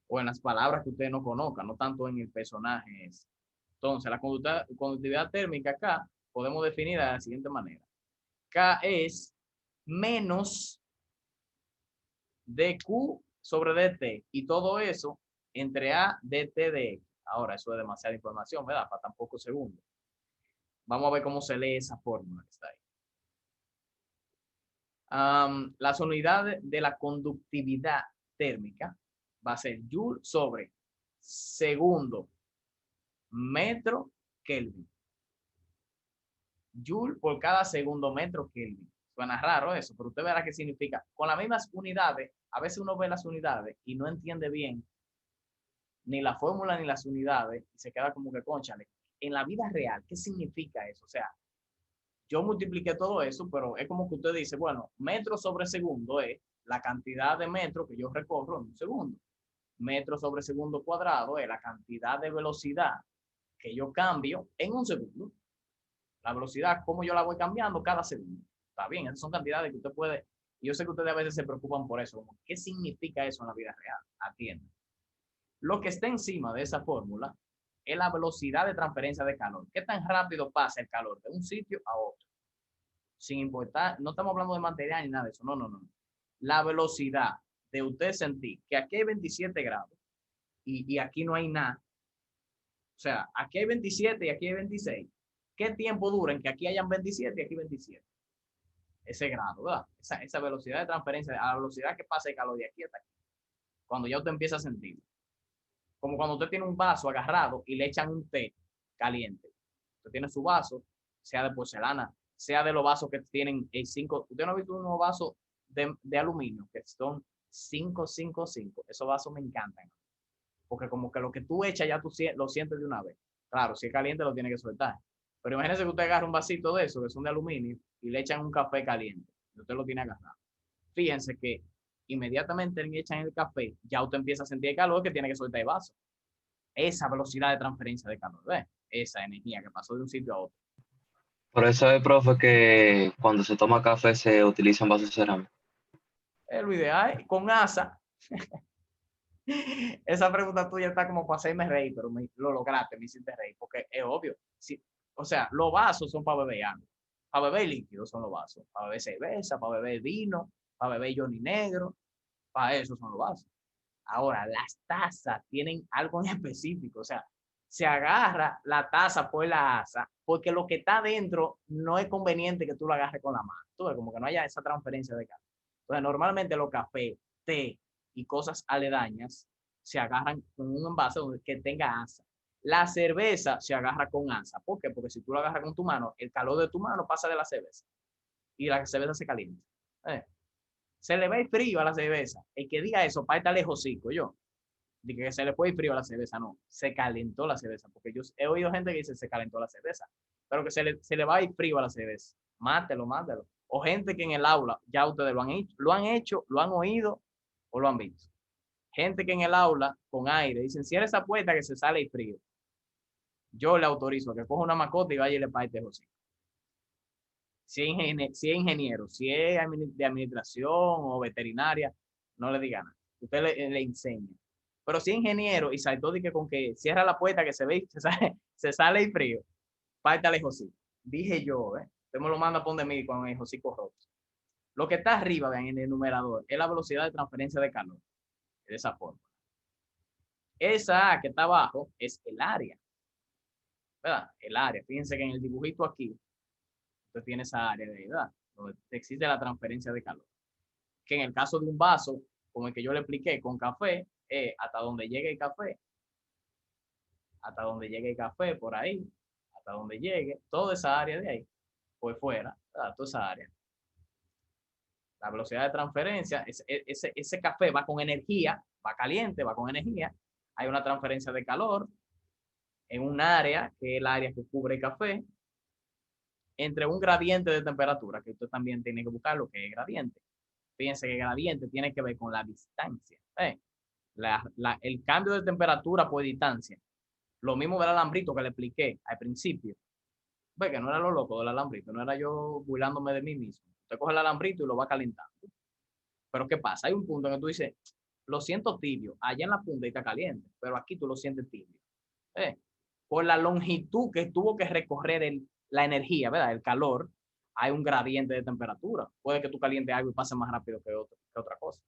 O en las palabras que usted no conozca, no tanto en el personaje ese. Entonces, la conductividad térmica acá podemos definirla de la siguiente manera. K es menos dQ sobre dt y todo eso entre A dt de X. Ahora, eso es demasiada información, ¿verdad? Para tan pocos segundos. Vamos a ver cómo se lee esa fórmula que está ahí. Las unidades de la conductividad térmica va a ser Joule sobre segundo metro Kelvin. Joule por cada segundo metro Kelvin. Suena raro eso, pero usted verá qué significa. Con las mismas unidades, a veces uno ve las unidades y no entiende bien ni la fórmula ni las unidades y se queda como que, cónchale, en la vida real, ¿qué significa eso? O sea, yo multipliqué todo eso, pero es como que usted dice, bueno, metro sobre segundo es la cantidad de metros que yo recorro en un segundo. Metro sobre segundo cuadrado es la cantidad de velocidad que yo cambio en un segundo. La velocidad, cómo yo la voy cambiando cada segundo. Está bien, esas son cantidades que usted puede, y yo sé que ustedes a veces se preocupan por eso, como, ¿qué significa eso en la vida real? Atiendan. Lo que está encima de esa fórmula es la velocidad de transferencia de calor. ¿Qué tan rápido pasa el calor de un sitio a otro? Sin importar, no estamos hablando de material ni nada de eso, no, no, no. La velocidad de usted sentir que aquí hay 27 grados y aquí no hay nada. O sea, aquí hay 27 y aquí hay 26. ¿Qué tiempo dura en que aquí hayan 27 y aquí 27? Ese grado, ¿verdad? Esa velocidad de transferencia, a la velocidad que pasa el calor de aquí hasta aquí. Cuando ya usted empieza a sentir. Como cuando usted tiene un vaso agarrado y le echan un té caliente. Usted tiene su vaso, sea de porcelana, sea de los vasos que tienen el 5. Usted no ha visto unos vasos de aluminio que son 555. Esos vasos me encantan. Porque como que lo que tú echas ya tú lo sientes de una vez. Claro, si es caliente lo tiene que soltar. Pero imagínese que usted agarra un vasito de esos que son de aluminio y le echan un café caliente. Y usted lo tiene agarrado. Fíjense que inmediatamente le echan el café, ya usted empieza a sentir el calor que tiene que soltar el vaso. Esa velocidad de transferencia de calor, ¿ves? Esa energía que pasó de un sitio a otro. Por eso es, profe, que cuando se toma café se utilizan vasos cerámicos. Es lo ideal. Con asa. Esa pregunta tuya está como para hacerme reír, pero lo lograste, me hiciste reír, porque es obvio. Sí, o sea, los vasos son para beber agua. Para beber líquidos son los vasos. Para beber cerveza, para beber vino, para beber Johnny Negro. Para eso son los vasos. Ahora, las tazas tienen algo en específico. O sea, se agarra la taza por la asa, porque lo que está dentro no es conveniente que tú lo agarres con la mano. Tú ves, como que no haya esa transferencia de calor. Entonces, normalmente los cafés, té y cosas aledañas se agarran con un envase que tenga asa. La cerveza se agarra con asa. ¿Por qué? Porque si tú lo agarras con tu mano, el calor de tu mano pasa de la cerveza y la cerveza se calienta. Se le va el frío a la cerveza. El que diga eso, para estar lejosico, yo. De que se le fue el frío a la cerveza, no. Se calentó la cerveza. Porque yo he oído gente que dice se calentó la cerveza. Pero que se le va el frío a la cerveza. Mátelo, mátelo. O gente que en el aula, ya ustedes lo han hecho, lo han oído o lo han visto. Gente que en el aula, con aire, dicen, cierra esa puerta que se sale el frío. Yo le autorizo a que coja una mascota y vaya y le parte el hocico. Si es ingeniero, si es de administración o veterinaria, no le diga nada. Usted le enseña. Pero si es ingeniero y saltó de que con que cierra la puerta que se ve, se sale el frío, pártale el hocico. Dije yo, usted me lo manda a poner mí con el hocico roto. Lo que está arriba, vean, en el numerador, es la velocidad de transferencia de calor. De esa forma. Esa A que está abajo es el área. ¿Verdad? El área. Fíjense que en el dibujito aquí, usted tiene esa área de edad, donde existe la transferencia de calor. Que en el caso de un vaso, como el que yo le expliqué, con café, hasta donde llegue el café. Hasta donde llegue el café, por ahí. Hasta donde llegue, toda esa área de ahí, por fuera, ¿verdad? Toda esa área. La velocidad de transferencia, ese café va con energía, va caliente, va con energía. Hay una transferencia de calor en un área, que es el área que cubre el café, entre un gradiente de temperatura, que usted también tiene que buscar lo que es gradiente. Fíjense que gradiente tiene que ver con la distancia. El cambio de temperatura por distancia. Lo mismo del alambrito que le expliqué al principio. Ve que no era lo loco del alambrito, no era yo burlándome de mí mismo. Usted coge el alambrito y lo va calentando. Pero ¿qué pasa? Hay un punto en que tú dices, lo siento tibio, allá en la punta está caliente, pero aquí tú lo sientes tibio. Por la longitud que tuvo que recorrer la energía, ¿verdad? El calor, hay un gradiente de temperatura. Puede que tú calientes algo y pase más rápido que otra cosa.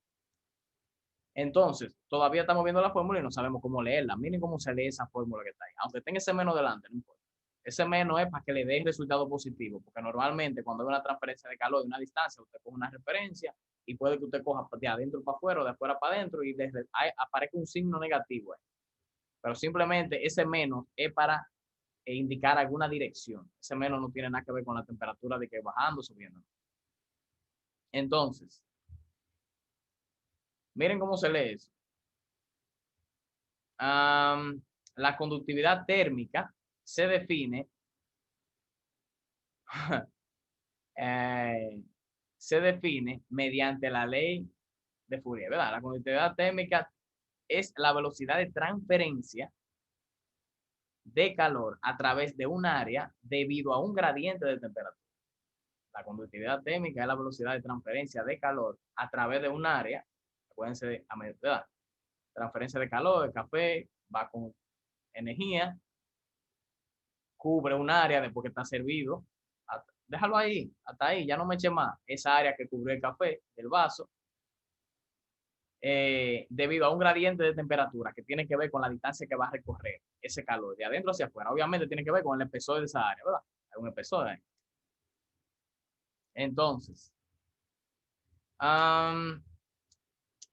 Entonces, todavía estamos viendo la fórmula y no sabemos cómo leerla. Miren cómo se lee esa fórmula que está ahí. Aunque tenga ese menos delante, no importa. Ese menos es para que le dé el resultado positivo, porque normalmente cuando hay una transferencia de calor de una distancia, usted coge una referencia y puede que usted coja de adentro para afuera o de afuera para adentro y desde ahí aparezca un signo negativo. Pero simplemente ese menos es para indicar alguna dirección. Ese menos no tiene nada que ver con la temperatura de que bajando o subiendo. Entonces, miren cómo se lee eso. La conductividad térmica se define mediante la ley de Fourier, ¿verdad? La conductividad térmica es la velocidad de transferencia de calor a través de un área debido a un gradiente de temperatura. La conductividad térmica es la velocidad de transferencia de calor a través de un área, acuérdense, ¿verdad? Transferencia de calor, el café va con energía, cubre un área después que está servido. Déjalo ahí, hasta ahí, ya no me eche más. Esa área que cubrió el café del vaso, debido a un gradiente de temperatura que tiene que ver con la distancia que va a recorrer ese calor de adentro hacia afuera. Obviamente tiene que ver con el espesor de esa área, ¿verdad? Hay un espesor ahí. Entonces,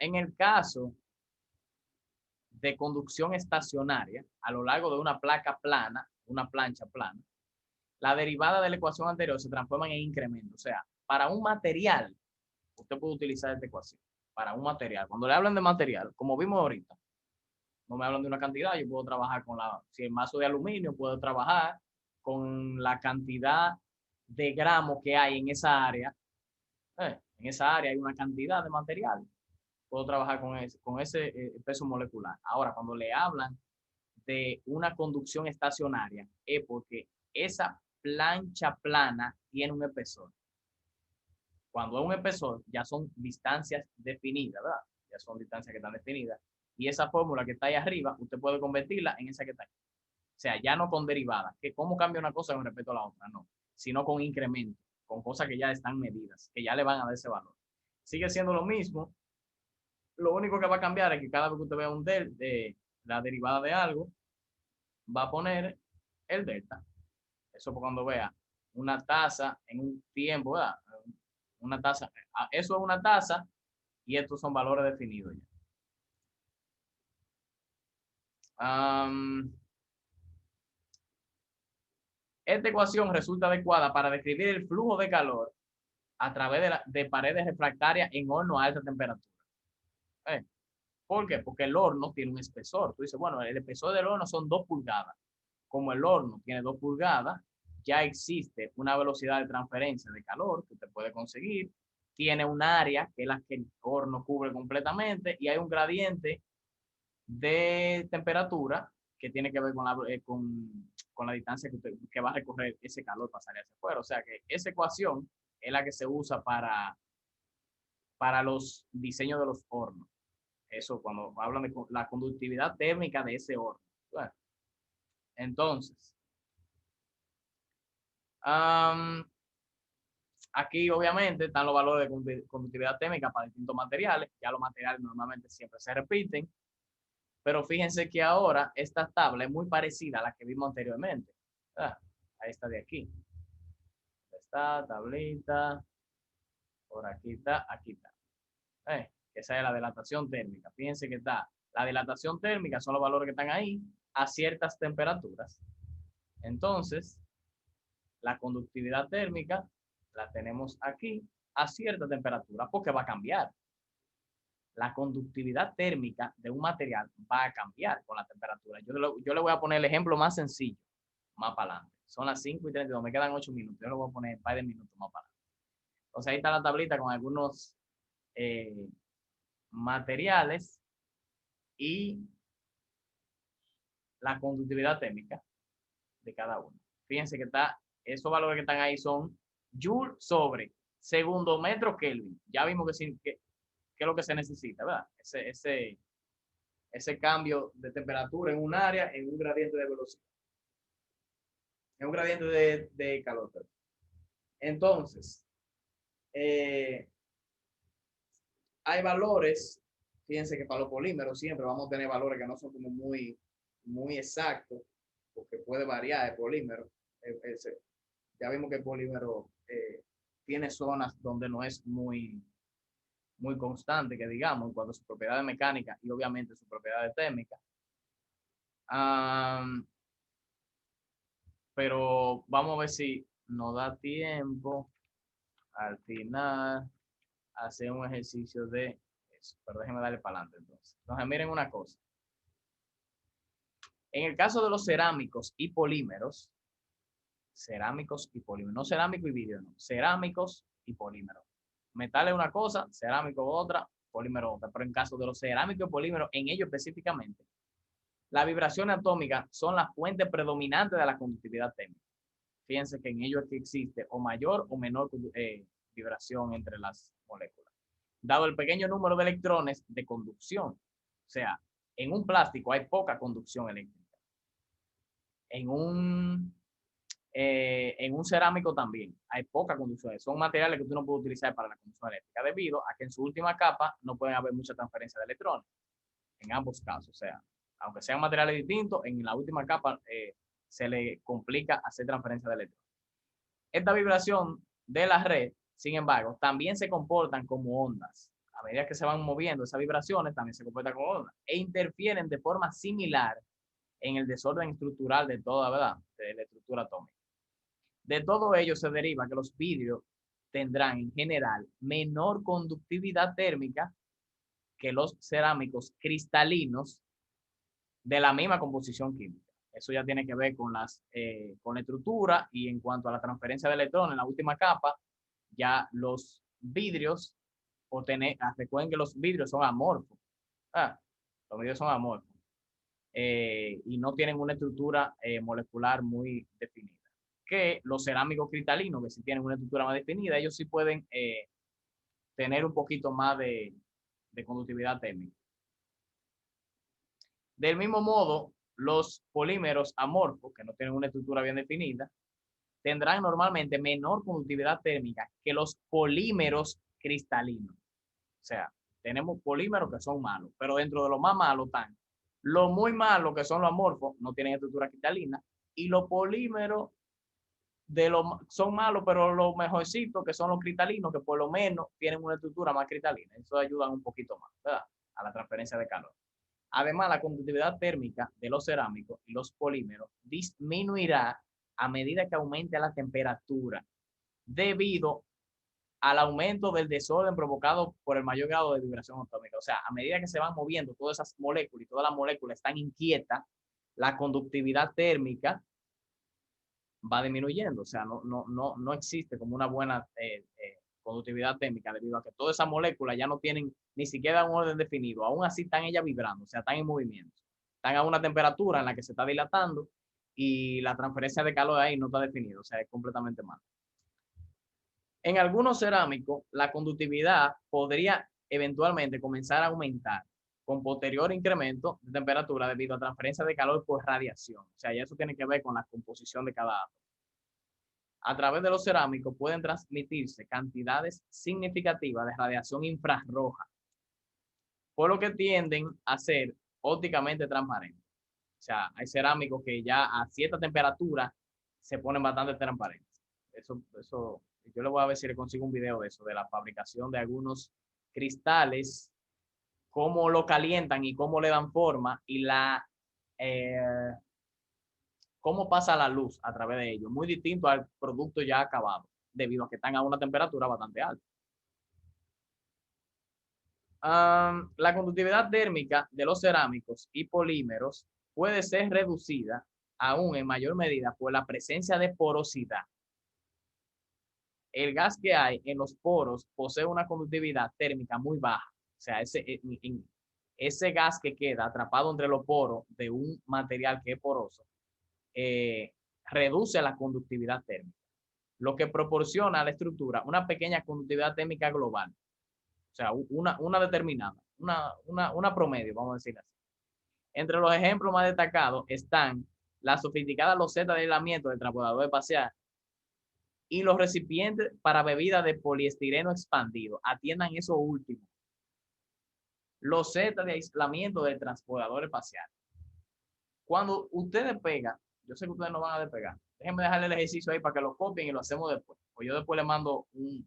en el caso de conducción estacionaria a lo largo de una placa plana, una plancha plana, la derivada de la ecuación anterior se transforma en incremento. O sea, para un material, usted puede utilizar esta ecuación. Para un material. Cuando le hablan de material, como vimos ahorita, no me hablan de una cantidad, yo puedo trabajar con si el mazo de aluminio, puedo trabajar con la cantidad de gramos que hay en esa área. En esa área hay una cantidad de material. Puedo trabajar con ese peso molecular. Ahora, cuando le hablan de una conducción estacionaria, es porque esa plancha plana tiene un espesor. Cuando es un espesor, ya son distancias definidas, ¿verdad? Ya son distancias que están definidas. Y esa fórmula que está ahí arriba, usted puede convertirla en esa que está ahí. O sea, ya no con derivadas, que cómo cambia una cosa con respecto a la otra, no, sino con incremento, con cosas que ya están medidas, que ya le van a dar ese valor. Sigue siendo lo mismo. Lo único que va a cambiar es que cada vez que usted vea la derivada de algo, va a poner el delta. Eso por cuando vea una tasa en un tiempo, ¿verdad? Una tasa, eso es una tasa y estos son valores definidos ya. Esta ecuación resulta adecuada para describir el flujo de calor a través de paredes refractarias en horno a alta temperatura. ¿Por qué? Porque el horno tiene un espesor. Tú dices, bueno, el espesor del horno son 2 pulgadas. Como el horno tiene 2 pulgadas, ya existe una velocidad de transferencia de calor que usted puede conseguir. Tiene un área que es la que el horno cubre completamente y hay un gradiente de temperatura que tiene que ver con la distancia que va a recorrer ese calor para salir hacia afuera. O sea que esa ecuación es la que se usa para los diseños de los hornos. Eso cuando hablan de la conductividad térmica de ese horno. Bueno, entonces, aquí obviamente están los valores de conductividad térmica para distintos materiales. Ya los materiales normalmente siempre se repiten. Pero fíjense que ahora esta tabla es muy parecida a la que vimos anteriormente. A esta de aquí. Esta tablita. Por aquí está, aquí está. Esa es la dilatación térmica. Fíjense que está la dilatación térmica, son los valores que están ahí a ciertas temperaturas. Entonces, la conductividad térmica la tenemos aquí a cierta temperatura porque va a cambiar. La conductividad térmica de un material va a cambiar con la temperatura. Yo le voy a poner el ejemplo más sencillo, más para adelante. Son las 5:32, me quedan 8 minutos. Yo le voy a poner un par de minutos más para adelante. Entonces ahí está la tablita con algunos materiales y la conductividad térmica de cada uno. Fíjense que esos valores que están ahí son Joule sobre segundo metro Kelvin. Ya vimos que es lo que se necesita, ¿verdad? Ese cambio de temperatura en un área, en un gradiente de velocidad. En un gradiente de calor. Entonces, hay valores fíjense que para los polímeros siempre vamos a tener valores que no son como muy exactos, porque puede variar el polímero. Ya vimos que el polímero tiene zonas donde no es muy constante, que digamos, en cuanto a sus propiedades mecánicas y obviamente sus propiedades térmicas. Pero vamos a ver si nos da tiempo al final hacer un ejercicio de eso. Pero déjenme darle para adelante entonces. Entonces, miren una cosa. En el caso de los cerámicos y polímeros, no cerámico y vidrio, no, cerámicos y polímeros. Metal es una cosa, cerámico otra, polímero otra. Pero en caso de los cerámicos y polímeros, en ellos específicamente, las vibraciones atómicas son la fuente predominante de la conductividad térmica. Fíjense que en ellos es que existe o mayor o menor vibración entre las moléculas, dado el pequeño número de electrones de conducción. O sea, en un plástico hay poca conducción eléctrica. En un cerámico también hay poca conducción. Son materiales que tú no puedes utilizar para la conducción eléctrica debido a que en su última capa no pueden haber mucha transferencia de electrones. En ambos casos, o sea, aunque sean materiales distintos, en la última capa se le complica hacer transferencia de electrones. Esta vibración de la red, sin embargo, también se comportan como ondas. A medida que se van moviendo esas vibraciones, también se comportan como ondas e interfieren de forma similar en el desorden estructural de toda, ¿verdad?, de la estructura atómica. De todo ello se deriva que los vidrios tendrán en general menor conductividad térmica que los cerámicos cristalinos de la misma composición química. Eso ya tiene que ver con la estructura, y en cuanto a la transferencia de electrones en la última capa, ya los vidrios, recuerden que los vidrios son amorfos. Los vidrios son amorfos y no tienen una estructura molecular muy definida. Que los cerámicos cristalinos, que sí tienen una estructura más definida, ellos sí pueden tener un poquito más de conductividad térmica. Del mismo modo, los polímeros amorfos, que no tienen una estructura bien definida, tendrán normalmente menor conductividad térmica que los polímeros cristalinos. O sea, tenemos polímeros que son malos, pero dentro de los más malos están los muy malos, que son los amorfos, no tienen estructura cristalina, y los polímeros son malos, pero los mejorcitos, que son los cristalinos, que por lo menos tienen una estructura más cristalina. Eso ayuda un poquito más, ¿verdad?, a la transferencia de calor. Además, la conductividad térmica de los cerámicos y los polímeros disminuirá a medida que aumente la temperatura, debido al aumento del desorden provocado por el mayor grado de vibración atómica. O sea, a medida que se van moviendo todas esas moléculas y todas las moléculas están inquietas, la conductividad térmica va disminuyendo. O sea, no existe como una buena conductividad térmica, debido a que todas esas moléculas ya no tienen ni siquiera un orden definido. Aún así están ellas vibrando, o sea, están en movimiento. Están a una temperatura en la que se está dilatando y la transferencia de calor ahí no está definida, o sea, es completamente mal. En algunos cerámicos, la conductividad podría eventualmente comenzar a aumentar con posterior incremento de temperatura debido a transferencia de calor por radiación. O sea, ya eso tiene que ver con la composición de cada átomo. A través de los cerámicos pueden transmitirse cantidades significativas de radiación infrarroja, por lo que tienden a ser ópticamente transparentes. O sea, hay cerámicos que ya a cierta temperatura se ponen bastante transparentes. Eso, yo le voy a ver si le consigo un video de eso, de la fabricación de algunos cristales, cómo lo calientan y cómo le dan forma, y cómo pasa la luz a través de ellos. Muy distinto al producto ya acabado, debido a que están a una temperatura bastante alta. La conductividad térmica de los cerámicos y polímeros puede ser reducida aún en mayor medida por la presencia de porosidad. El gas que hay en los poros posee una conductividad térmica muy baja. O sea, ese gas que queda atrapado entre los poros de un material que es poroso reduce la conductividad térmica, lo que proporciona a la estructura una pequeña conductividad térmica global. O sea, una determinada, una promedio, vamos a decir así. Entre los ejemplos más destacados están las sofisticadas losetas de aislamiento del transbordador espacial y los recipientes para bebidas de poliestireno expandido. Atiendan eso último. Loseta de aislamiento del transbordador espacial. Cuando ustedes pegan, yo sé que ustedes no van a despegar. Déjenme dejarle el ejercicio ahí para que lo copien y lo hacemos después. O yo después le mando un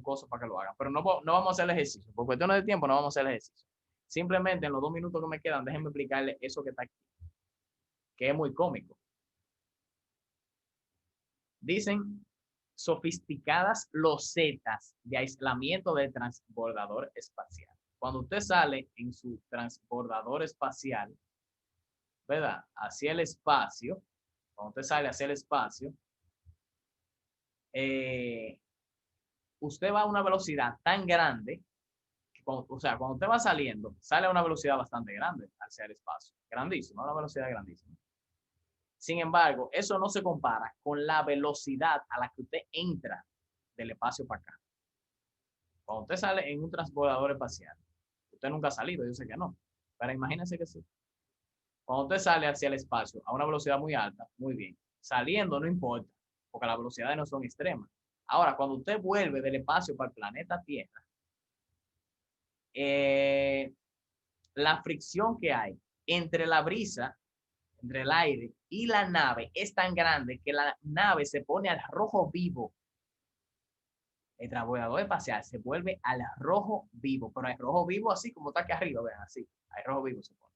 coso para que lo hagan. Pero no vamos a hacer el ejercicio. Por cuestiones de tiempo no vamos a hacer el ejercicio. Simplemente en los 2 minutos que me quedan, déjenme explicarles eso que está aquí. Que es muy cómico. Dicen sofisticadas losetas de aislamiento del transbordador espacial. Cuando usted sale en su transbordador espacial, ¿verdad? Hacia el espacio, cuando usted sale hacia el espacio, usted va a una velocidad tan grande, que cuando usted va saliendo, sale a una velocidad bastante grande hacia el espacio. Grandísima, una velocidad grandísima. Sin embargo, eso no se compara con la velocidad a la que usted entra del espacio para acá. Cuando usted sale en un transbordador espacial, usted nunca ha salido, yo sé que no, pero imagínense que sí. Cuando usted sale hacia el espacio a una velocidad muy alta, muy bien. Saliendo no importa, porque las velocidades no son extremas. Ahora, cuando usted vuelve del espacio para el planeta Tierra, la fricción que hay entre la brisa, entre el aire y la nave es tan grande que la nave se pone al rojo vivo. El transbordador espacial se vuelve al rojo vivo, pero hay rojo vivo así como está aquí arriba, vean, así, hay rojo vivo se pone.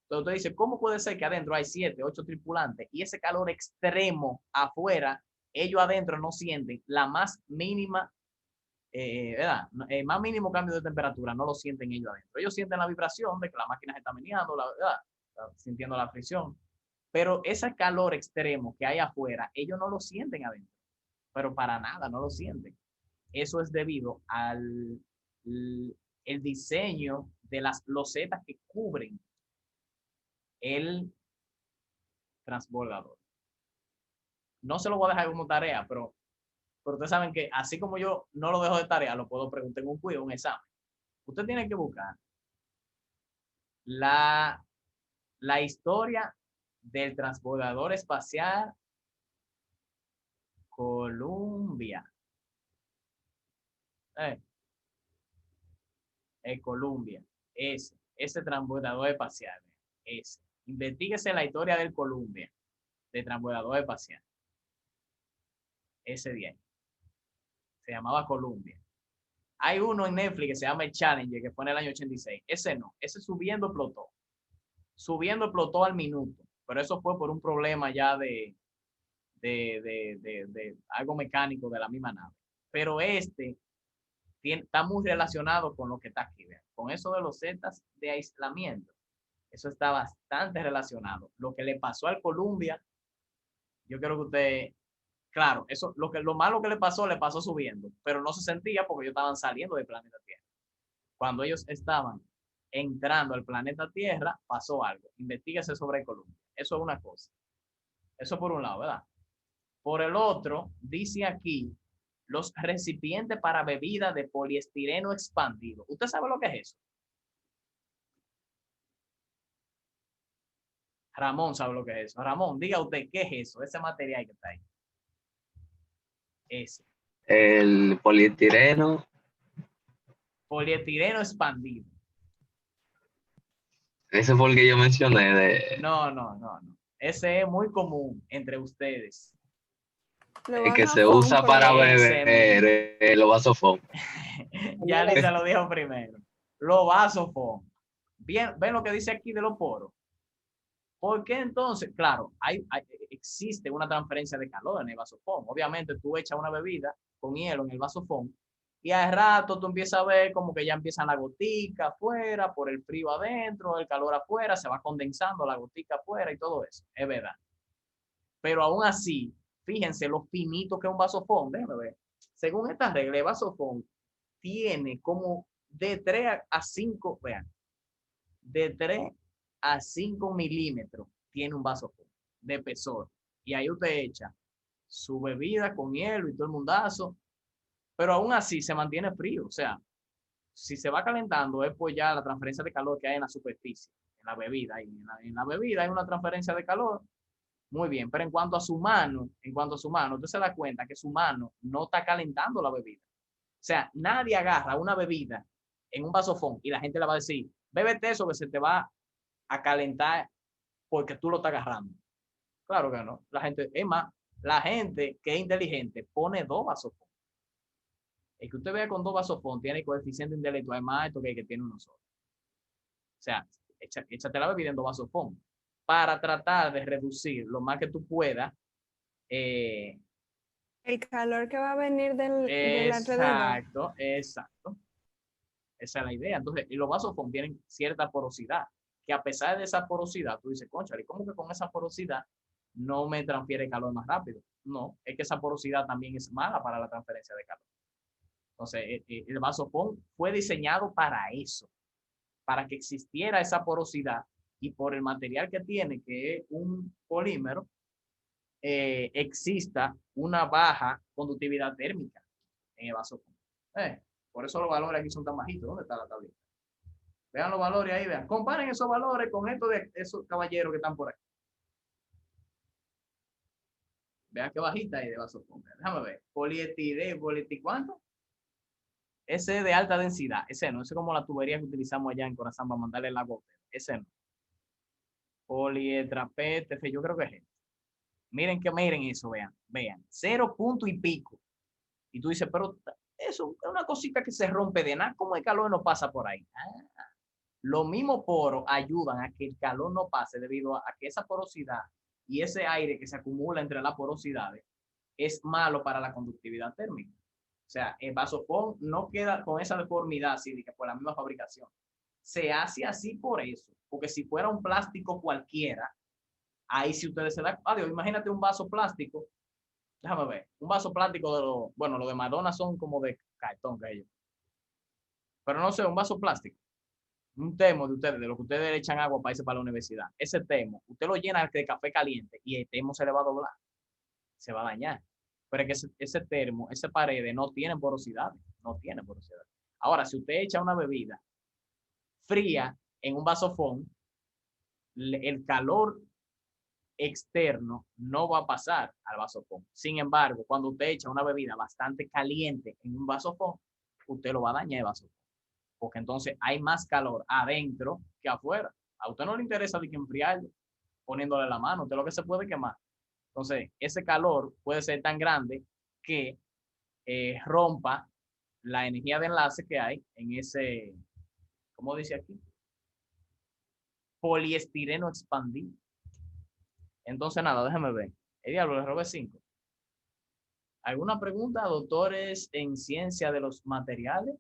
Entonces usted dice, ¿cómo puede ser que adentro hay 7, 8 tripulantes y ese calor extremo afuera, ellos adentro no sienten la más mínima, ¿verdad? El más mínimo cambio de temperatura no lo sienten ellos adentro. Ellos sienten la vibración de que la máquina se está meneando, la verdad, sintiendo la fricción. Pero ese calor extremo que hay afuera, ellos no lo sienten adentro. Pero para nada, no lo sienten. Eso es debido al el diseño de las losetas que cubren el transbordador. No se lo voy a dejar como tarea, pero ustedes saben que así como yo no lo dejo de tarea, lo puedo preguntar en un quiz, un examen. Usted tiene que buscar la historia del transbordador espacial Columbia. Columbia. Ese transbordador espacial. Investíguese la historia del Columbia, de transbordador espacial. Ese día. Se llamaba Columbia. Hay uno en Netflix que se llama el Challenger, que fue en el año 86. Ese no. Ese subiendo explotó. Subiendo explotó al minuto. Pero eso fue por un problema ya de algo mecánico de la misma nave. Pero está muy relacionado con lo que está aquí, vean, con eso de los zetas de aislamiento. Eso está bastante relacionado. Lo que le pasó al Columbia, yo creo que usted, claro, eso, lo malo que le pasó subiendo, pero no se sentía porque ellos estaban saliendo del planeta Tierra. Cuando ellos estaban entrando al planeta Tierra, pasó algo. Investíguese sobre el Columbia. Eso es una cosa. Eso por un lado, ¿verdad? Por el otro, dice aquí, los recipientes para bebida de poliestireno expandido. ¿Usted sabe lo que es eso? Ramón sabe lo que es eso. Ramón, diga usted, ¿qué es eso? Ese material que está ahí. Ese. El poliestireno. Poliestireno expandido. Ese fue el que yo mencioné de... No. Ese es muy común entre ustedes. El que se usa para beber, los vasofón. Ya Lisa lo dijo primero. Los vasofón. Bien, ven lo que dice aquí de los poros. ¿Por qué entonces? Claro, existe una transferencia de calor en el vasofón. Obviamente tú echas una bebida con hielo en el vasofón y al rato tú empiezas a ver como que ya empiezan la gotica afuera, por el frío adentro, el calor afuera, se va condensando la gotica afuera y todo eso. Es verdad. Pero aún así, fíjense lo finito que es un vasofón. Déjenme ver. Según esta regla, el vasofón tiene como de 3 a 5, vean, de 3 a 5 milímetros tiene un vasofón de espesor. Y ahí usted echa su bebida con hielo y todo el mundazo, pero aún así se mantiene frío. O sea, si se va calentando es pues ya la transferencia de calor que hay en la superficie, en la bebida. En la bebida hay una transferencia de calor. Muy bien, pero en cuanto a su mano, usted se da cuenta que su mano no está calentando la bebida. O sea, nadie agarra una bebida en un vasofón y la gente le va a decir, bébete eso que se te va a calentar porque tú lo estás agarrando. Claro que no. La gente, es más, la gente que es inteligente pone 2 vasofón. El que usted vea con 2 vasofón tiene coeficiente intelectual más alto que el que tiene uno solo. O sea, échate la bebida en 2 vasofón para tratar de reducir lo más que tú puedas. El calor que va a venir del alrededor. Exacto, exacto. Esa es la idea. Entonces, y los vasofón tienen cierta porosidad, que a pesar de esa porosidad, tú dices, concha, ¿y cómo que con esa porosidad no me transfiere calor más rápido? No, es que esa porosidad también es mala para la transferencia de calor. Entonces, el vasofón fue diseñado para eso, para que existiera esa porosidad y por el material que tiene, que es un polímero, exista una baja conductividad térmica en el vasofón. Por eso los valores aquí son tan bajitos. ¿Dónde está la tablita? Vean los valores ahí, vean. Comparen esos valores con estos de esos caballeros que están por ahí. Vean qué bajita hay de vasofón. Déjame ver. ¿Cuánto? Ese es de alta densidad. Ese no. Ese es como la tubería que utilizamos allá en Corazán para mandarle el agua. Ese no. Polietrapete, yo creo que es este. Miren eso, vean. 0 punto y pico. Y tú dices, pero eso es una cosita que se rompe de nada. ¿Cómo el calor no pasa por ahí? Los mismos poros ayudan a que el calor no pase debido a que esa porosidad y ese aire que se acumula entre las porosidades es malo para la conductividad térmica. O sea, el vasofón no queda con esa deformidad así de que por la misma fabricación. Se hace así por eso, porque si fuera un plástico cualquiera, ahí si ustedes se dan, adiós, imagínate un vaso plástico, déjame ver, un vaso plástico bueno, lo de Madonna son como de cartón que ellos. Pero no sé, un vaso plástico, un termo de ustedes, de lo que ustedes le echan agua para irse para la universidad. Ese termo, usted lo llena de café caliente y el termo se le va a doblar, se va a dañar. Pero es que ese termo, esa pared no tiene porosidad, no tiene porosidad. Ahora, si usted echa una bebida fría en un vasofón, el calor externo no va a pasar al vasofón. Sin embargo, cuando usted echa una bebida bastante caliente en un vasofón, usted lo va a dañar el vasofón. Porque entonces hay más calor adentro que afuera. A usted no le interesa de que enfriarlo poniéndole la mano, usted lo que se puede quemar. Entonces, ese calor puede ser tan grande que rompa la energía de enlace que hay en ese, ¿cómo dice aquí? Poliestireno expandido. Entonces, nada, déjame ver. El diablo le robé 5. ¿Alguna pregunta, doctores en ciencia de los materiales?